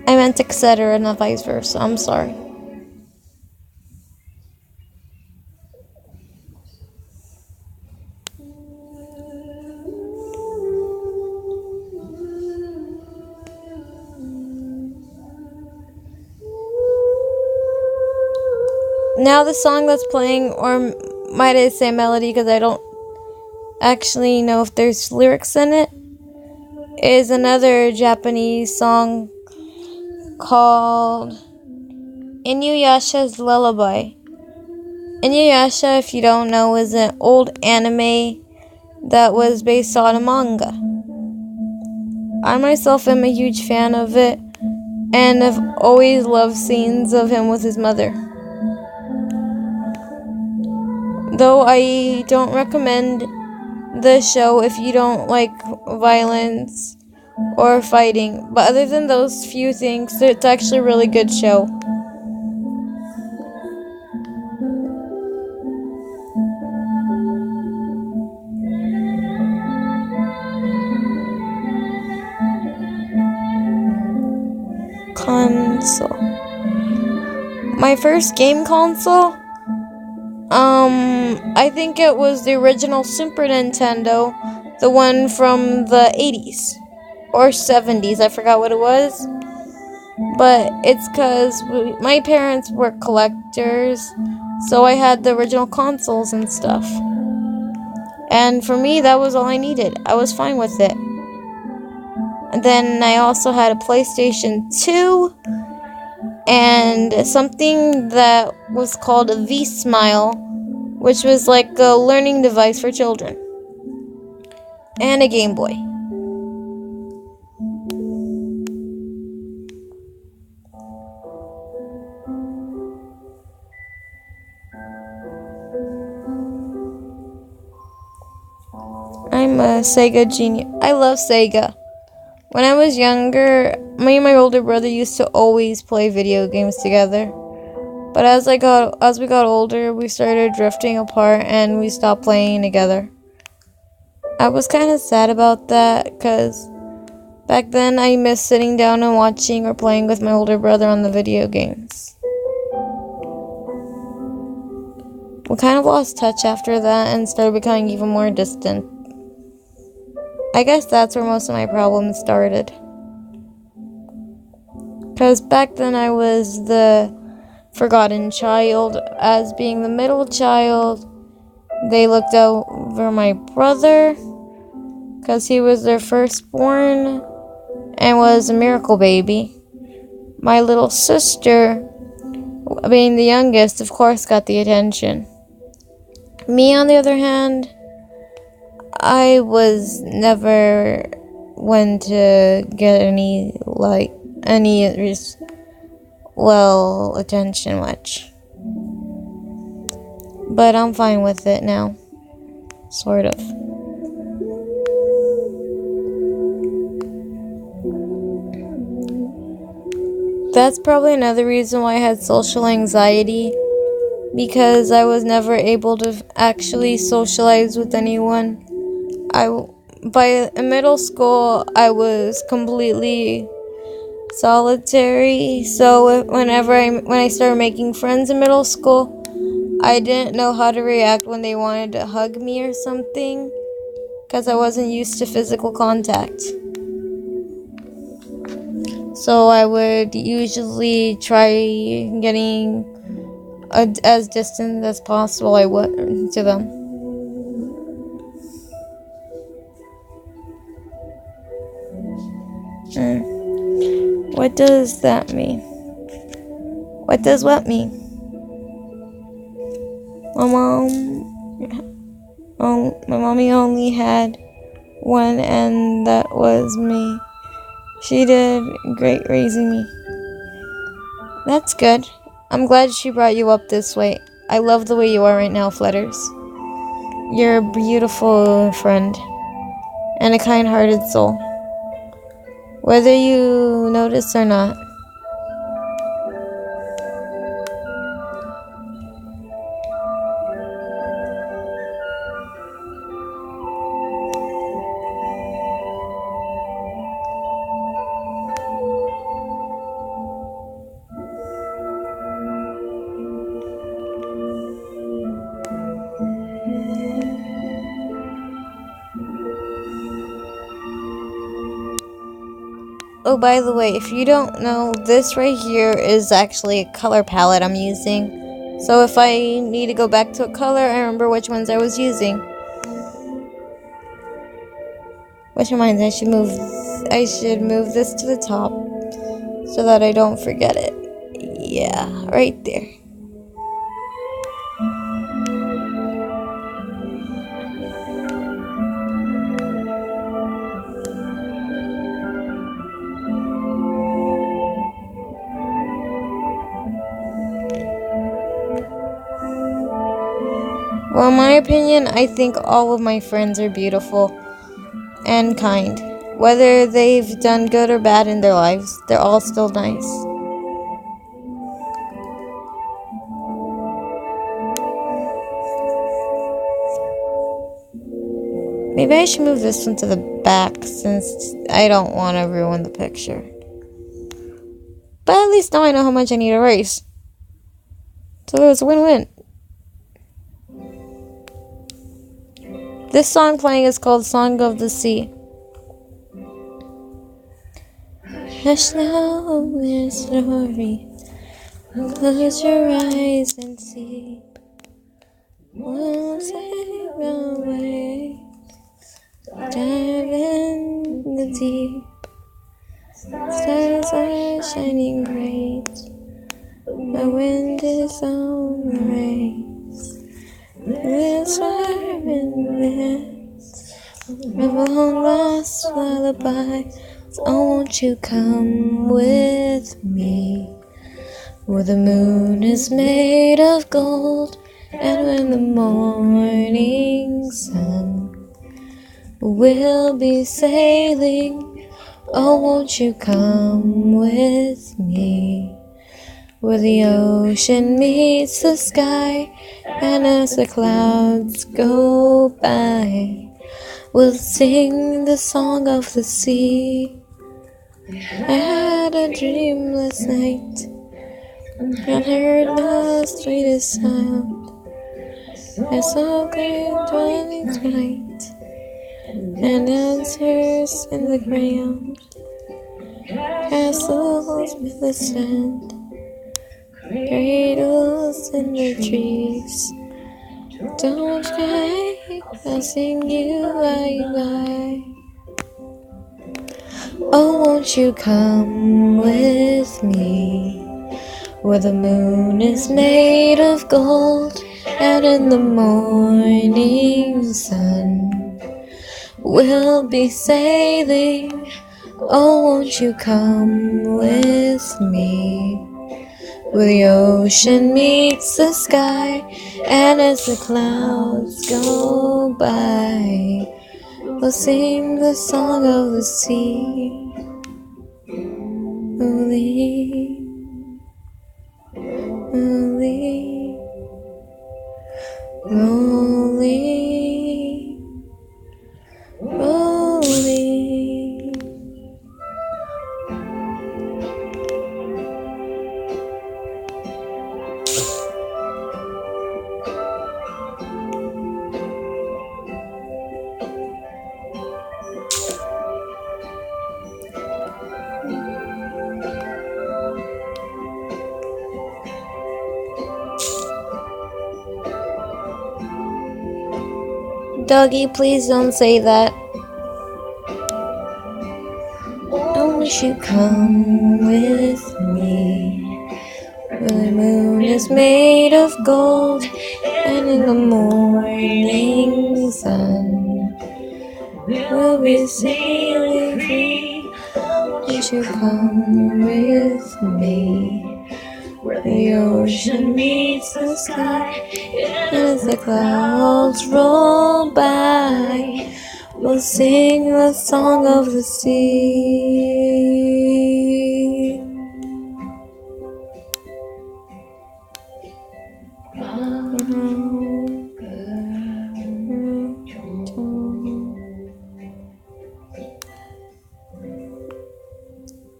S1: I meant etc. not vice versa. I'm sorry. Now the song that's playing, or might I say melody because I don't actually know if there's lyrics in it, is another Japanese song called Inuyasha's Lullaby. Inuyasha, if you don't know, is an old anime that was based on a manga. I myself am a huge fan of it, and have always loved scenes of him with his mother. Though I don't recommend the show if you don't like violence or fighting, but other than those few things, it's actually a really good show. Console. My first game console? I think it was the original Super Nintendo, the one from the 80s or 70s, I forgot what it was. But it's because my parents were collectors, so I had the original consoles and stuff. And for me, that was all I needed. I was fine with it. And then I also had a PlayStation 2 and something that was called a V-Smile, which was like a learning device for children, and a Game Boy. I'm a Sega genius. I love Sega. When I was younger, me and my older brother used to always play video games together. But as we got older, we started drifting apart and we stopped playing together. I was kind of sad about that because back then I missed sitting down and watching or playing with my older brother on the video games. We kind of lost touch after that and started becoming even more distant. I guess that's where most of my problems started. Because back then I was the forgotten child. As being the middle child, they looked over my brother because he was their firstborn and was a miracle baby. My little sister, being the youngest, of course got the attention. Me, on the other hand, I was never one to get any attention much. But I'm fine with it now. Sort of. That's probably another reason why I had social anxiety, because I was never able to actually socialize with anyone. By middle school, I was completely solitary, so when I started making friends in middle school, I didn't know how to react when they wanted to hug me or something, because I wasn't used to physical contact. So I would usually try getting as distant as possible to them. What does that mean? What does what mean? My mommy only had one, and that was me. She did great raising me. That's good. I'm glad she brought you up this way. I love the way you are right now, Flutters. You're a beautiful friend and a kind-hearted soul, whether you notice or not. Oh, by the way, if you don't know, this right here is actually a color palette I'm using. So if I need to go back to a color, I remember which ones I was using. Which reminds me, I should move this to the top so that I don't forget it. Yeah, right there. Well, in my opinion, I think all of my friends are beautiful and kind. Whether they've done good or bad in their lives, they're all still nice. Maybe I should move this one to the back since I don't want to ruin the picture. But at least now I know how much I need to erase. So it's a win-win. This song playing is called Song of the Sea. Hush now, we're story. Close your eyes and see. We'll sail away. Dive in the deep. Stars are shining bright. The wind is on the race. We'll swim in this river lost lullaby. So won't you come with me, where the moon is made of gold, and when the morning sun will be sailing, oh won't you come with me, where the ocean meets the sky, and as the clouds go by, we'll sing the song of the sea. I had a dream last night, and heard the sweetest sound. I saw green dwellings bright, and answers in the ground. Castles with the sand, cradles in the trees. Don't cry, I'll sing you bye-bye. Oh, won't you come with me, where the moon is made of gold, and in the morning sun we'll be sailing. Oh, won't you come with me, where the ocean meets the sky, and as the clouds go by, we'll sing the song of the sea. Rolling, rolling, rolling, rolling. Doggy, please don't say that. I wish you come with me, where the moon is made of gold, and in the morning sun we'll be sailing free. Won't you come with me, where the ocean meets the sky, and as the clouds roll by, we'll sing the song of the sea.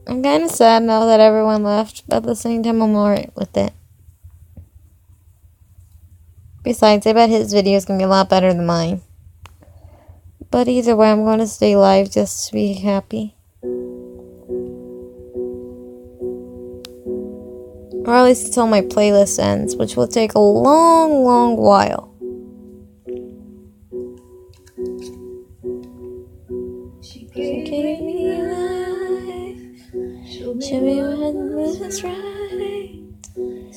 S1: I'm kind of sad now that everyone left, but at the same time I'm alright with it. Besides, I bet his video is going to be a lot better than mine. But either way, I'm going to stay live just to be happy. Or at least until my playlist ends, which will take a long, long while. She gave me life. Show me what was right.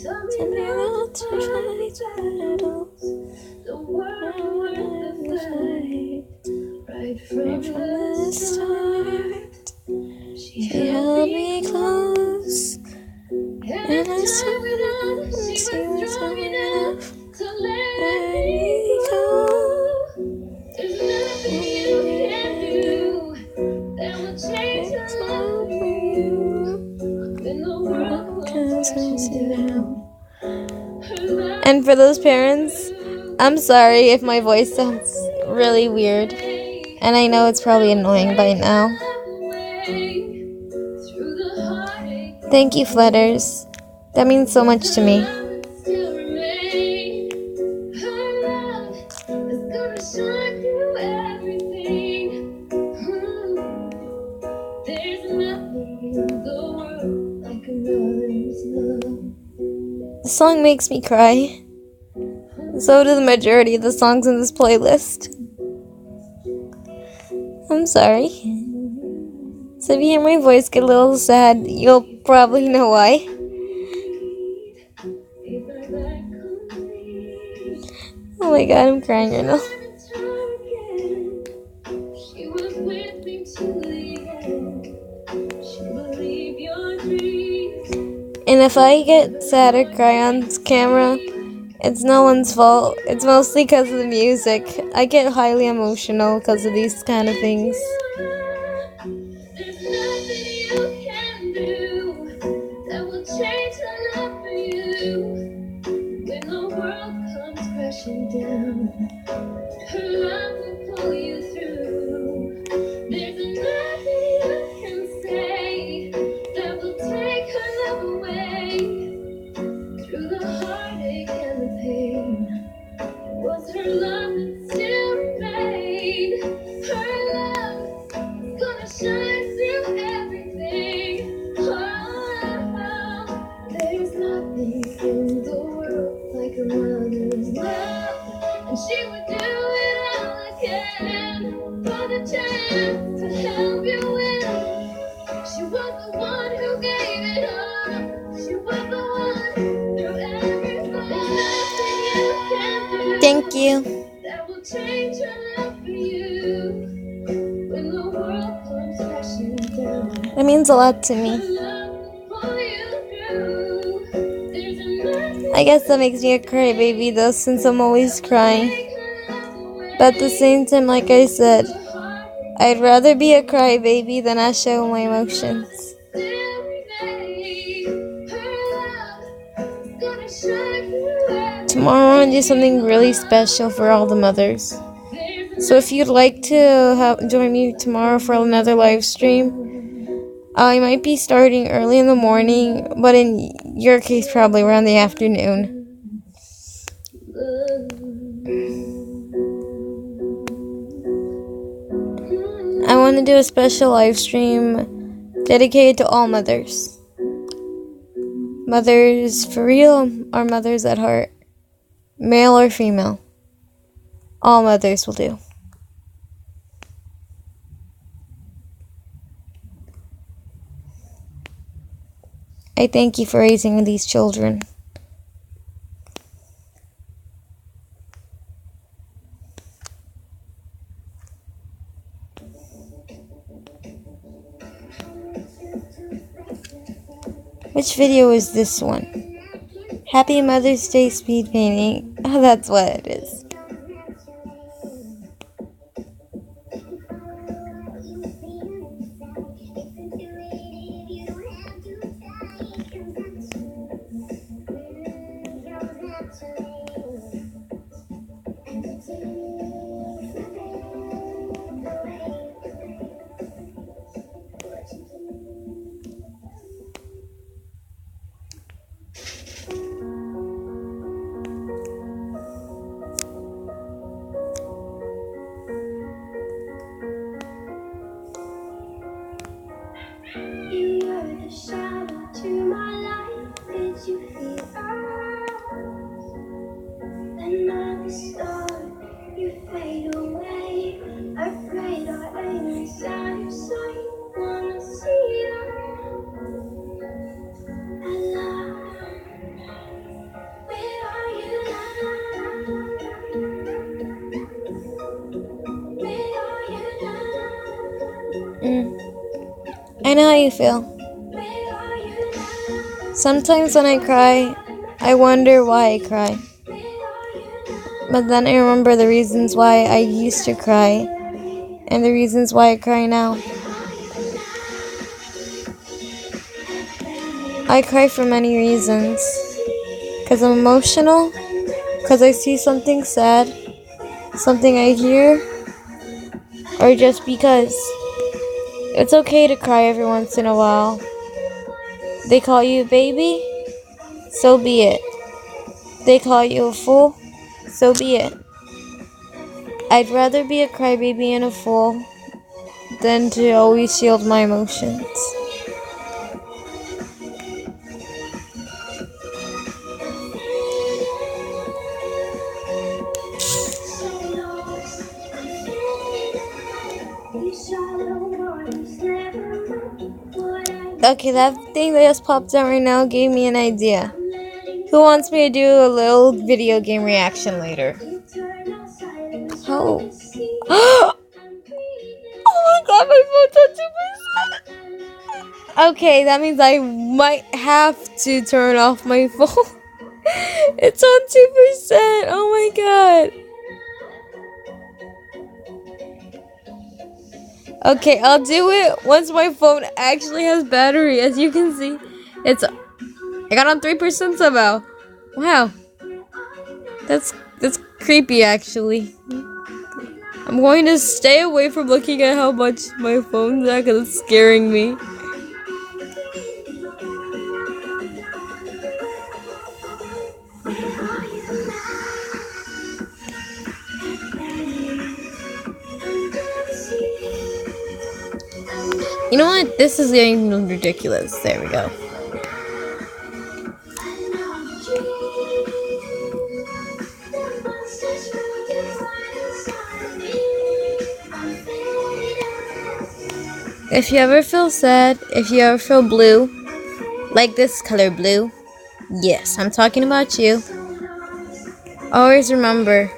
S1: Tell me not to fight battles. The world worth the fight. Right from the start, she held me close. And I saw it, she was strong enough to let me go. There's nothing you can do that will change the love for you when the world comes crashing down. And for those parents, I'm sorry if my voice sounds really weird. And I know it's probably annoying by now. Thank you, Flutters. That means so much to me. The song makes me cry. So do the majority of the songs in this playlist. I'm sorry. So if you hear my voice get a little sad, you'll probably know why. Oh my god, I'm crying right now. And if I get sad or cry on camera, it's no one's fault. It's mostly because of the music. I get highly emotional because of these kind of things. Thank you. That means a lot to me. I guess that makes me a crybaby though, since I'm always crying. But at the same time, like I said, I'd rather be a crybaby than not show my emotions. Tomorrow I want to do something really special for all the mothers. So if you'd like to join me tomorrow for another live stream, I might be starting early in the morning, but in your case probably around the afternoon. I want to do a special live stream dedicated to all mothers. Mothers for real or mothers at heart. Male or female. All mothers will do. I thank you for raising these children. Which video is this one? Happy Mother's Day speed painting. Oh, that's what it is. I know how you feel. Sometimes when I cry, I wonder why I cry. But then I remember the reasons why I used to cry and the reasons why I cry now. I cry for many reasons. Because I'm emotional, because I see something sad, something I hear, or just because. It's okay to cry every once in a while. They call you a baby? So be it. They call you a fool? So be it. I'd rather be a crybaby and a fool than to always shield my emotions. Okay, that thing that just popped out right now gave me an idea. Who wants me to do a little video game reaction later? Oh. Oh my god, my phone's on 2%. Okay, that means I might have to turn off my phone. It's on 2%. Oh my god. Okay, I'll do it once my phone actually has battery. As you can see, I got on 3% somehow. Wow. That's creepy actually. I'm going to stay away from looking at how much my phone's at because it's scaring me. You know what? This is getting ridiculous. There we go. If you ever feel sad, if you ever feel blue, like this color blue, yes, I'm talking about you. Always remember,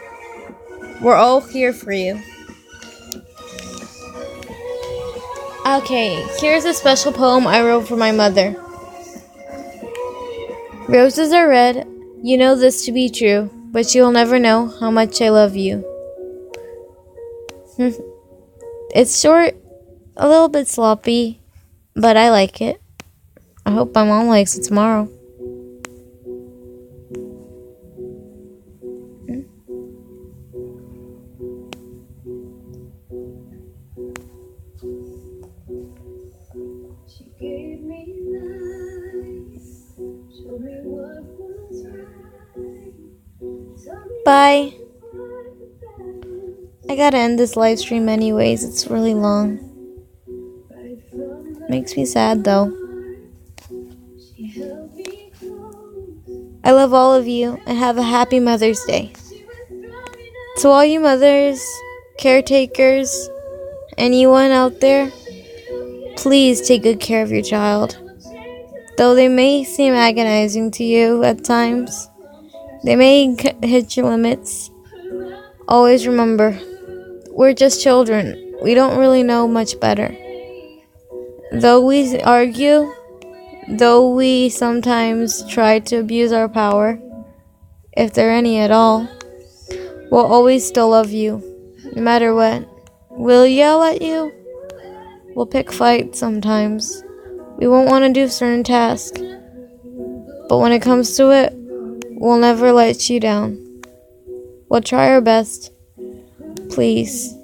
S1: we're all here for you. Okay, here's a special poem I wrote for my mother. Roses are red, you know this to be true, but you'll never know how much I love you. It's short, a little bit sloppy, but I like it. I hope my mom likes it tomorrow. Bye. I gotta end this live stream anyways. It's really long. Makes me sad though. I love all of you and have a happy Mother's Day. To all you mothers, caretakers, anyone out there, please take good care of your child. Though they may seem agonizing to you at times, they may hit your limits. Always remember, we're just children. We don't really know much better. Though we argue, though we sometimes try to abuse our power, if there any at all, we'll always still love you, no matter what. We'll yell at you. We'll pick fights sometimes. We won't want to do certain tasks. But when it comes to it, we'll never let you down. We'll try our best. Please.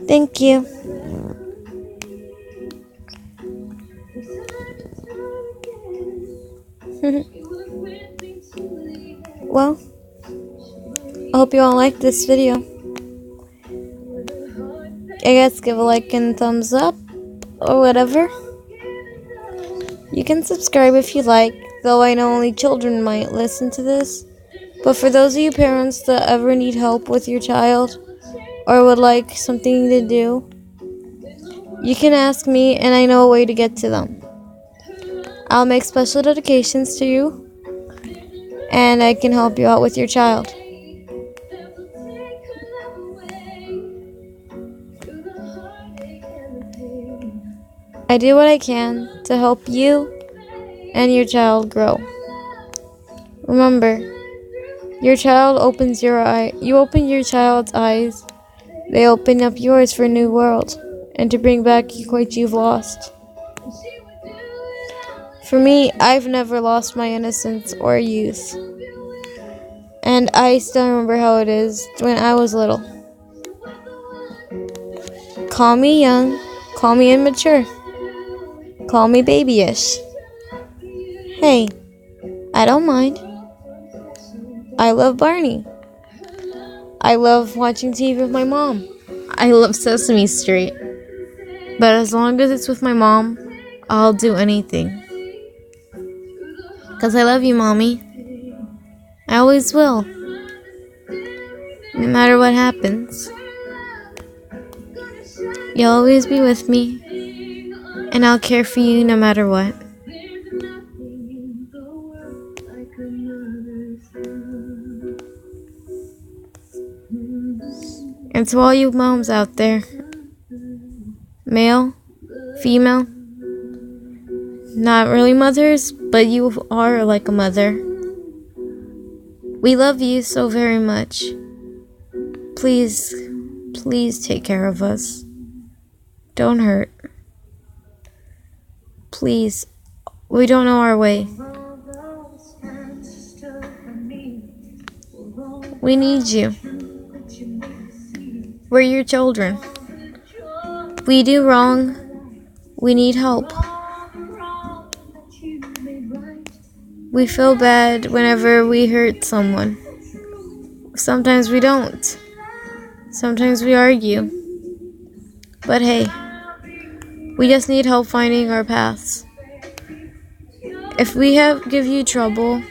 S1: Thank you. Well, I hope you all liked this video. I guess give a like and thumbs up or whatever. You can subscribe if you like, though I know only children might listen to this. But for those of you parents that ever need help with your child or would like something to do, you can ask me and I know a way to get to them. I'll make special dedications to you and I can help you out with your child. I do what I can to help you and your child grow. Remember, your child opens your eye. You open your child's eyes. They open up yours for a new world and to bring back what you've lost. For me, I've never lost my innocence or youth. And I still remember how it is when I was little. Call me young, call me immature, call me babyish. Hey, I don't mind. I love Barney. I love watching TV with my mom. I love Sesame Street. But as long as it's with my mom, I'll do anything. 'Cause I love you, Mommy. I always will. No matter what happens. You'll always be with me. And I'll care for you no matter what. And to all you moms out there, male, female, not really mothers, but you are like a mother. We love you so very much. Please, please take care of us. Don't hurt. Please, we don't know our way. We need you. We're your children. We do wrong. We need help. We feel bad whenever we hurt someone. Sometimes we don't. Sometimes we argue. But hey, we just need help finding our paths. If we give you trouble,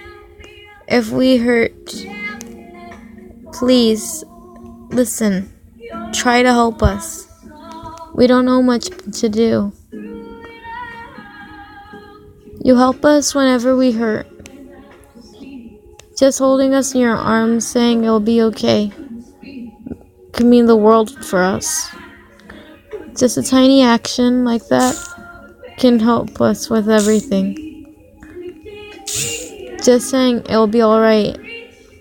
S1: if we hurt, please listen. Try to help us. We don't know much to do. You help us whenever we hurt. Just holding us in your arms, saying it'll be okay, could mean the world for us. Just a tiny action like that can help us with everything. Just saying it'll be alright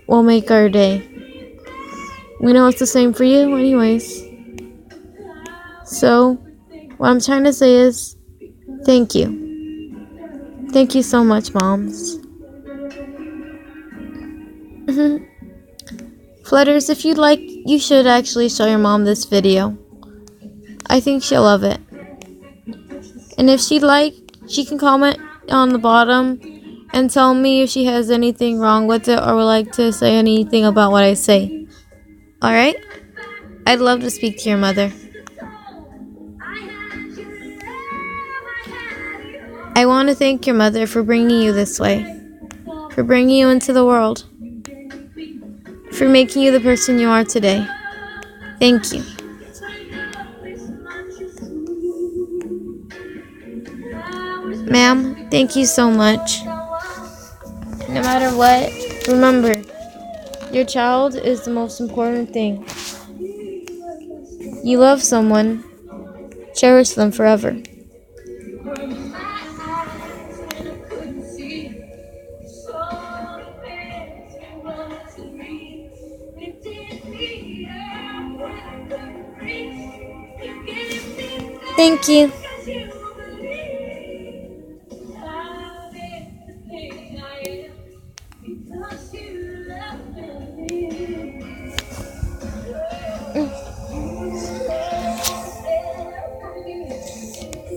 S1: will make our day. We know it's the same for you anyways. So, what I'm trying to say is, thank you. Thank you so much, moms. Flutters, if you'd like, you should actually show your mom this video. I think she'll love it. And if she'd like, she can comment on the bottom and tell me if she has anything wrong with it or would like to say anything about what I say. Alright? I'd love to speak to your mother. I want to thank your mother for bringing you this way, for bringing you into the world, for making you the person you are today. Thank you. Ma'am, thank you so much. No matter what, remember, your child is the most important thing. You love someone, cherish them forever. Thank you.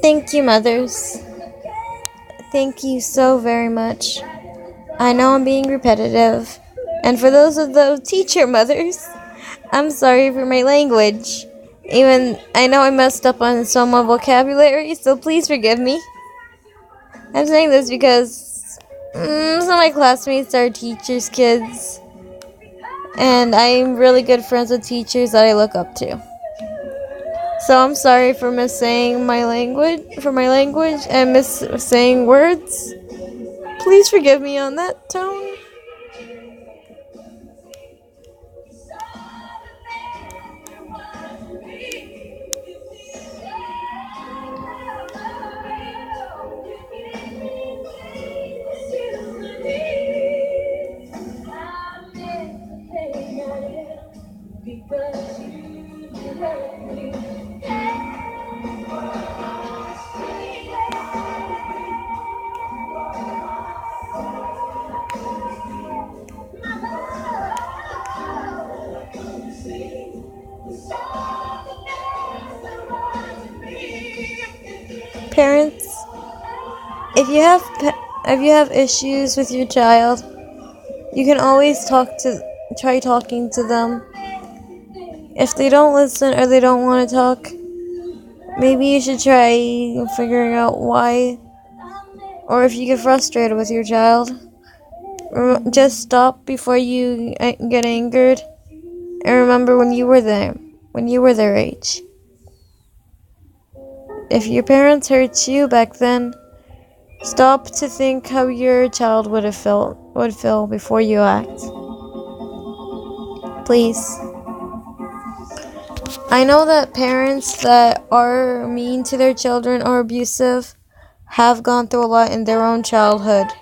S1: Thank you, mothers. Thank you so very much. I know I'm being repetitive. And for those of the teacher mothers, I'm sorry for my language. Even I know I messed up on some vocabulary, so please forgive me. I'm saying this because some of my classmates are teachers' kids, and I'm really good friends with teachers that I look up to. So I'm sorry for missaying my language and saying words. Please forgive me on that tone. Parents, if you have issues with your child, you can always try talking to them. If they don't listen or they don't want to talk, maybe you should try figuring out why. Or if you get frustrated with your child, just stop before you get angered and remember when you were their age. If your parents hurt you back then, stop to think how your child would feel before you act. Please. I know that parents that are mean to their children or abusive have gone through a lot in their own childhood,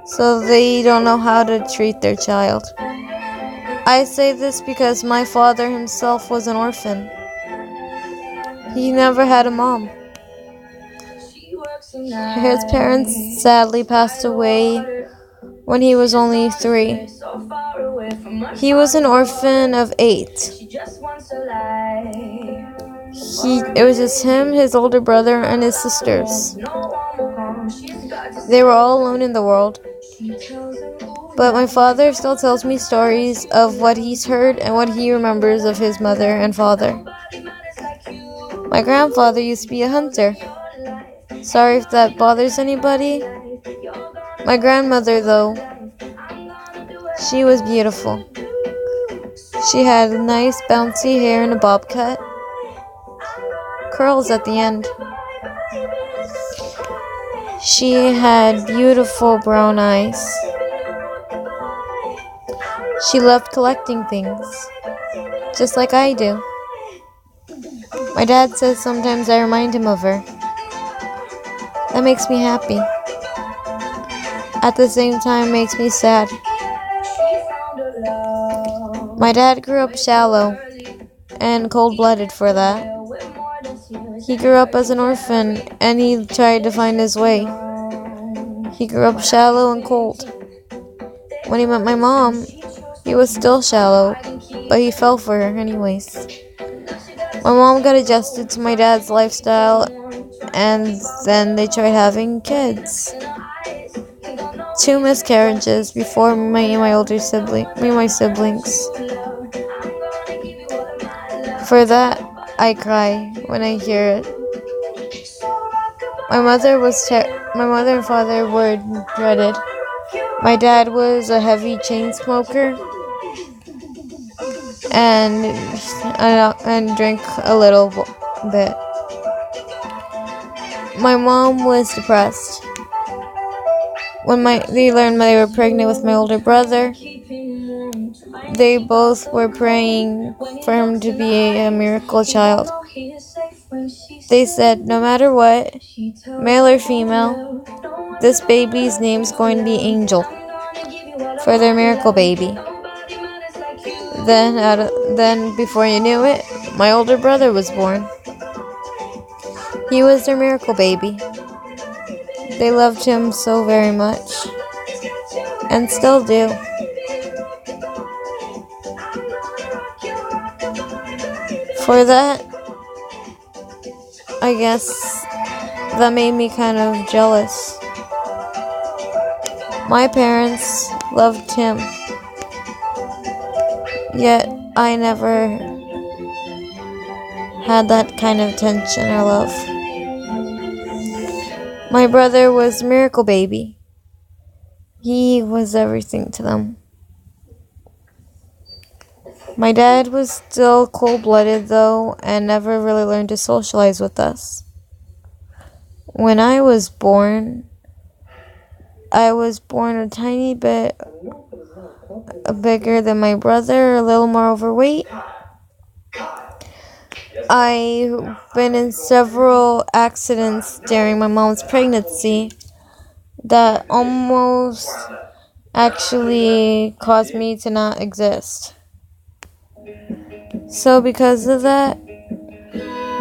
S1: so they don't know how to treat their child. I say this because my father himself was an orphan. He never had a mom. His parents sadly passed away when he was only 3. He was an orphan of 8. It was just him, his older brother, and his sisters. They were all alone in the world. But my father still tells me stories of what he's heard and what he remembers of his mother and father. My grandfather used to be a hunter. Sorry if that bothers anybody. My grandmother, though, she was beautiful. She had nice bouncy hair and a bob cut. Curls at the end. She had beautiful brown eyes. She loved collecting things, just like I do. My dad says sometimes I remind him of her. That makes me happy. At the same time, makes me sad. My dad grew up shallow and cold-blooded for that. He grew up as an orphan and he tried to find his way. He grew up shallow and cold. When he met my mom, he was still shallow, but he fell for her anyways. My mom got adjusted to my dad's lifestyle, and then they tried having kids. 2 miscarriages before me and my siblings. For that, I cry when I hear it. My mother and father were dreaded. My dad was a heavy chain smoker and drank a little bit. My mom was depressed. When they learned they were pregnant with my older brother, they both were praying for him to be a miracle child. They said, no matter what, male or female, this baby's name's going to be Angel for their miracle baby. Then before you knew it, my older brother was born. He was their miracle baby. They loved him so very much, and still do. For that, I guess that made me kind of jealous. My parents loved him, yet I never had that kind of attention or love. My brother was miracle baby. He was everything to them. My dad was still cold-blooded though and never really learned to socialize with us. When I was born a tiny bit bigger than my brother, a little more overweight. I've been in several accidents during my mom's pregnancy that almost actually caused me to not exist. So because of that,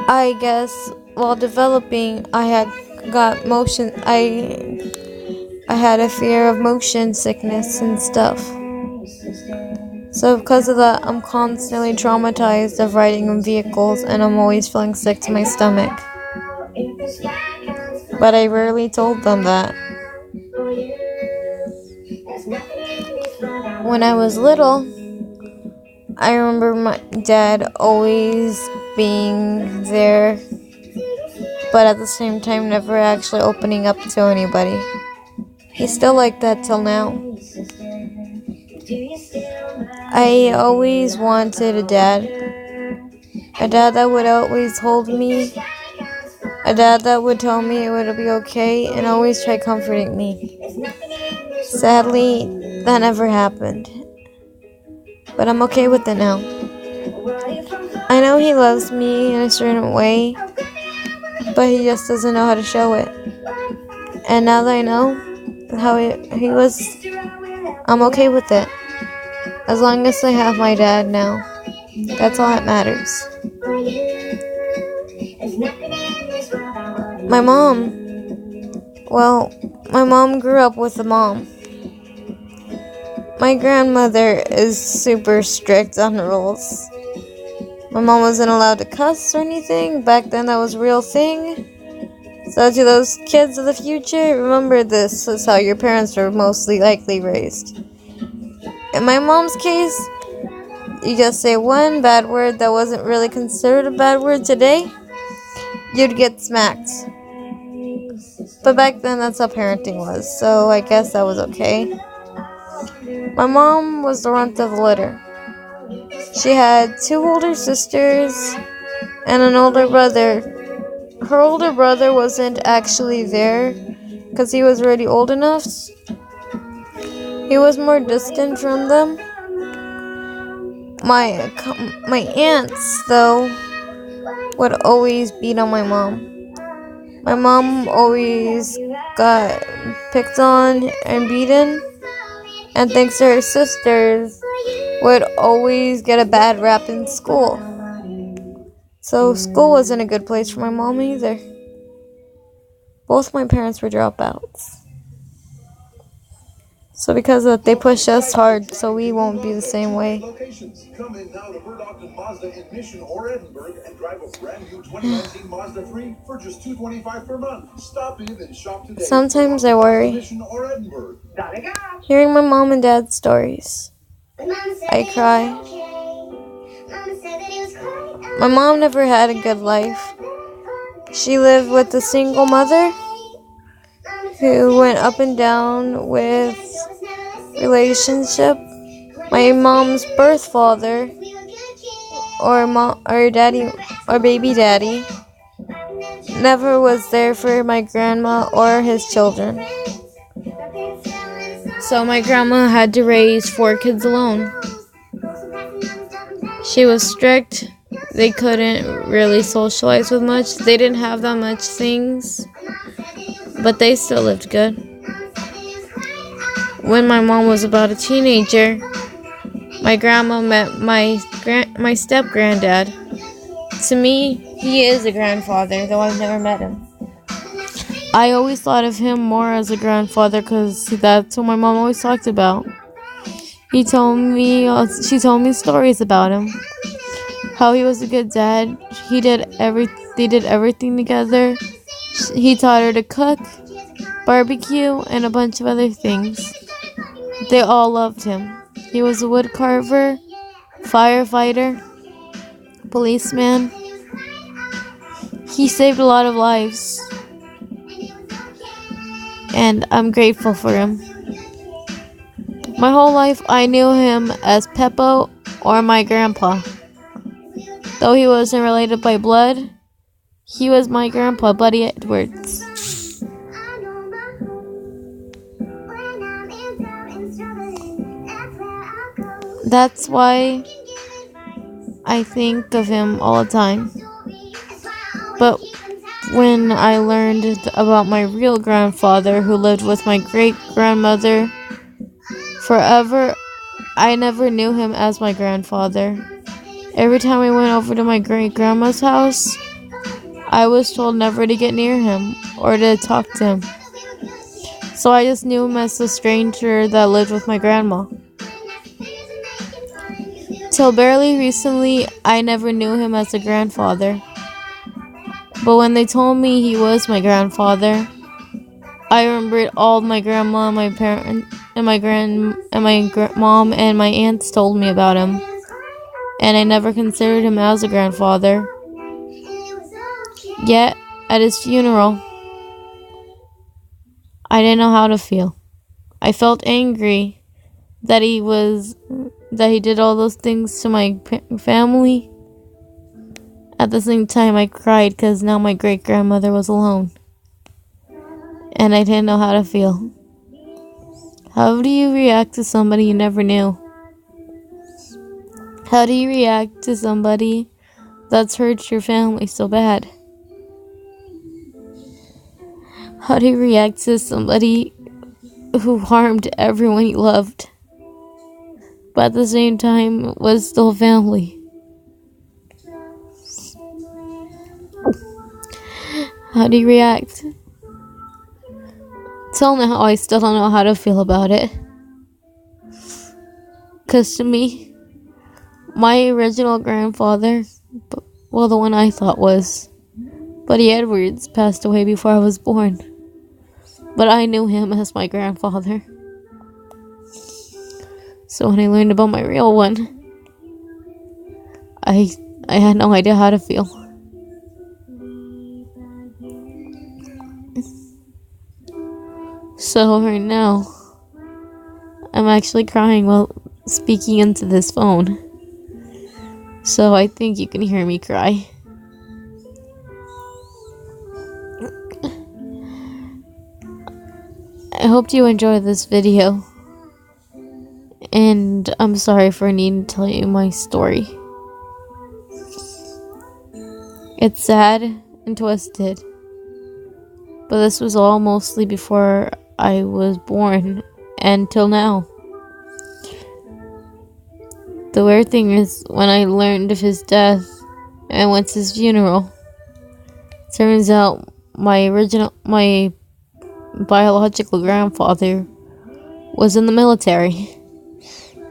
S1: I guess while developing, I had a fear of motion sickness and stuff. So because of that, I'm constantly traumatized of riding in vehicles and I'm always feeling sick to my stomach. But I rarely told them that. When I was little, I remember my dad always being there, but at the same time never actually opening up to anybody. He's still like that till now. I always wanted a dad that would always hold me, a dad that would tell me it would be okay and always try comforting me. Sadly, that never happened, but I'm okay with it now. I know he loves me in a certain way, but he just doesn't know how to show it. And now that I know how he was, I'm okay with it. As long as I have my dad now, that's all that matters. My mom grew up with a mom. My grandmother is super strict on rules. My mom wasn't allowed to cuss or anything. Back then that was a real thing. So to those kids of the future, remember this is how your parents were mostly likely raised. In my mom's case, you just say one bad word that wasn't really considered a bad word today, you'd get smacked. But back then, that's how parenting was, so I guess that was okay. My mom was the runt of the litter. She had 2 older sisters and an older brother. Her older brother wasn't actually there because he was already old enough. He was more distant from them. My aunts, though, would always beat on my mom. My mom always got picked on and beaten, and thanks to her sisters, would always get a bad rap in school. So school wasn't a good place for my mom either. Both my parents were dropouts. So because of that, they push us hard so we won't be the same way.
S4: Locations. Come in now to Murdoch Mazda in Mission or Edinburgh and drive a brand new 2019 Mazda 3 for just $225 per month. Stop in and shop today.
S1: Sometimes I worry.
S4: Mission or Edinburgh.
S1: Hearing my mom and dad's stories, I cry. My mom never had a good life. She lived with a single mother who went up and down with relationship. My mom's birth father, or daddy, or baby daddy, never was there for my grandma or his children. So my grandma had to raise 4 kids alone. She was strict. They couldn't really socialize with much. They didn't have that much things, but they still lived good. When my mom was about a teenager, my grandma met my step-granddad. To me, he is a grandfather, though I've never met him. I always thought of him more as a grandfather because that's what my mom always talked about. She told me stories about him. How he was a good dad. They did everything together. He taught her to cook, barbecue, and a bunch of other things. They all loved him. He was a wood carver, firefighter, policeman, He saved a lot of lives, and I'm grateful for him. My whole life, I knew him as Peppo or my grandpa. Though he wasn't related by blood, he was my grandpa, Buddy Edwards. That's why I think of him all the time. But when I learned about my real grandfather, who lived with my great-grandmother forever, I never knew him as my grandfather. Every time I went over to my great-grandma's house, I was told never to get near him or to talk to him. So I just knew him as a stranger that lived with my grandma. Till barely recently, I never knew him as a grandfather. But when they told me he was my grandfather, I remembered all my grandma and my parents and my mom and my aunts told me about him. And I never considered him as a grandfather. Yet, at his funeral, I didn't know how to feel. I felt angry that he did all those things to my family. At the same time, I cried because now my great-grandmother was alone. And I didn't know how to feel. How do you react to somebody you never knew? How do you react to somebody that's hurt your family so bad? How do you react to somebody who harmed everyone you loved, but at the same time was still family? How do you react? Till now, I still don't know how to feel about it. Because to me, my original grandfather, well, the one I thought was Buddy Edwards, passed away before I was born. But I knew him as my grandfather. So when I learned about my real one, I had no idea how to feel. So right now, I'm actually crying while speaking into this phone. So I think you can hear me cry. I hope you enjoyed this video. And I'm sorry for needing to tell you my story. It's sad and twisted. But this was all mostly before I was born and till now. The weird thing is, when I learned of his death and went to his funeral, turns out my biological grandfather was in the military.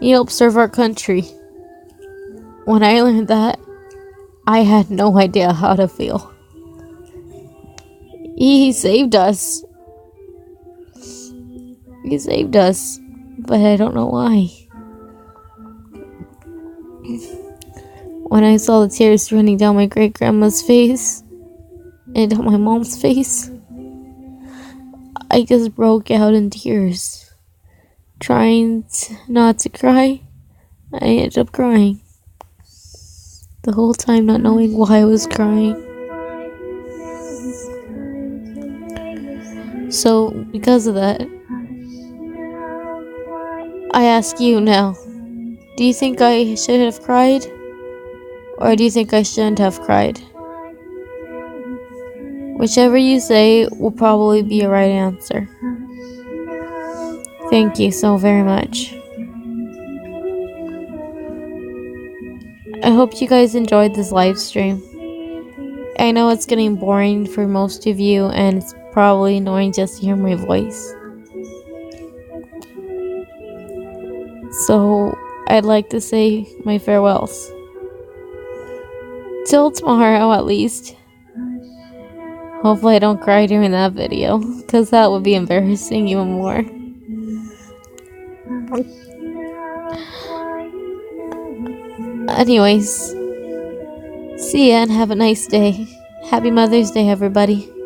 S1: He helped serve our country. When I learned that, I had no idea how to feel. He saved us. He saved us, but I don't know why. When I saw the tears running down my great-grandma's face and down my mom's face, I just broke out in tears. Trying not to cry, I ended up crying. The whole time not knowing why I was crying. So, because of that, I ask you now, do you think I should have cried? Or do you think I shouldn't have cried? Whichever you say will probably be a right answer. Thank you so very much. I hope you guys enjoyed this live stream. I know it's getting boring for most of you, and it's probably annoying just to hear my voice. So, I'd like to say my farewells. Till tomorrow, at least. Hopefully I don't cry during that video, because that would be embarrassing even more. Anyways, see ya and have a nice day. Happy Mother's Day, everybody.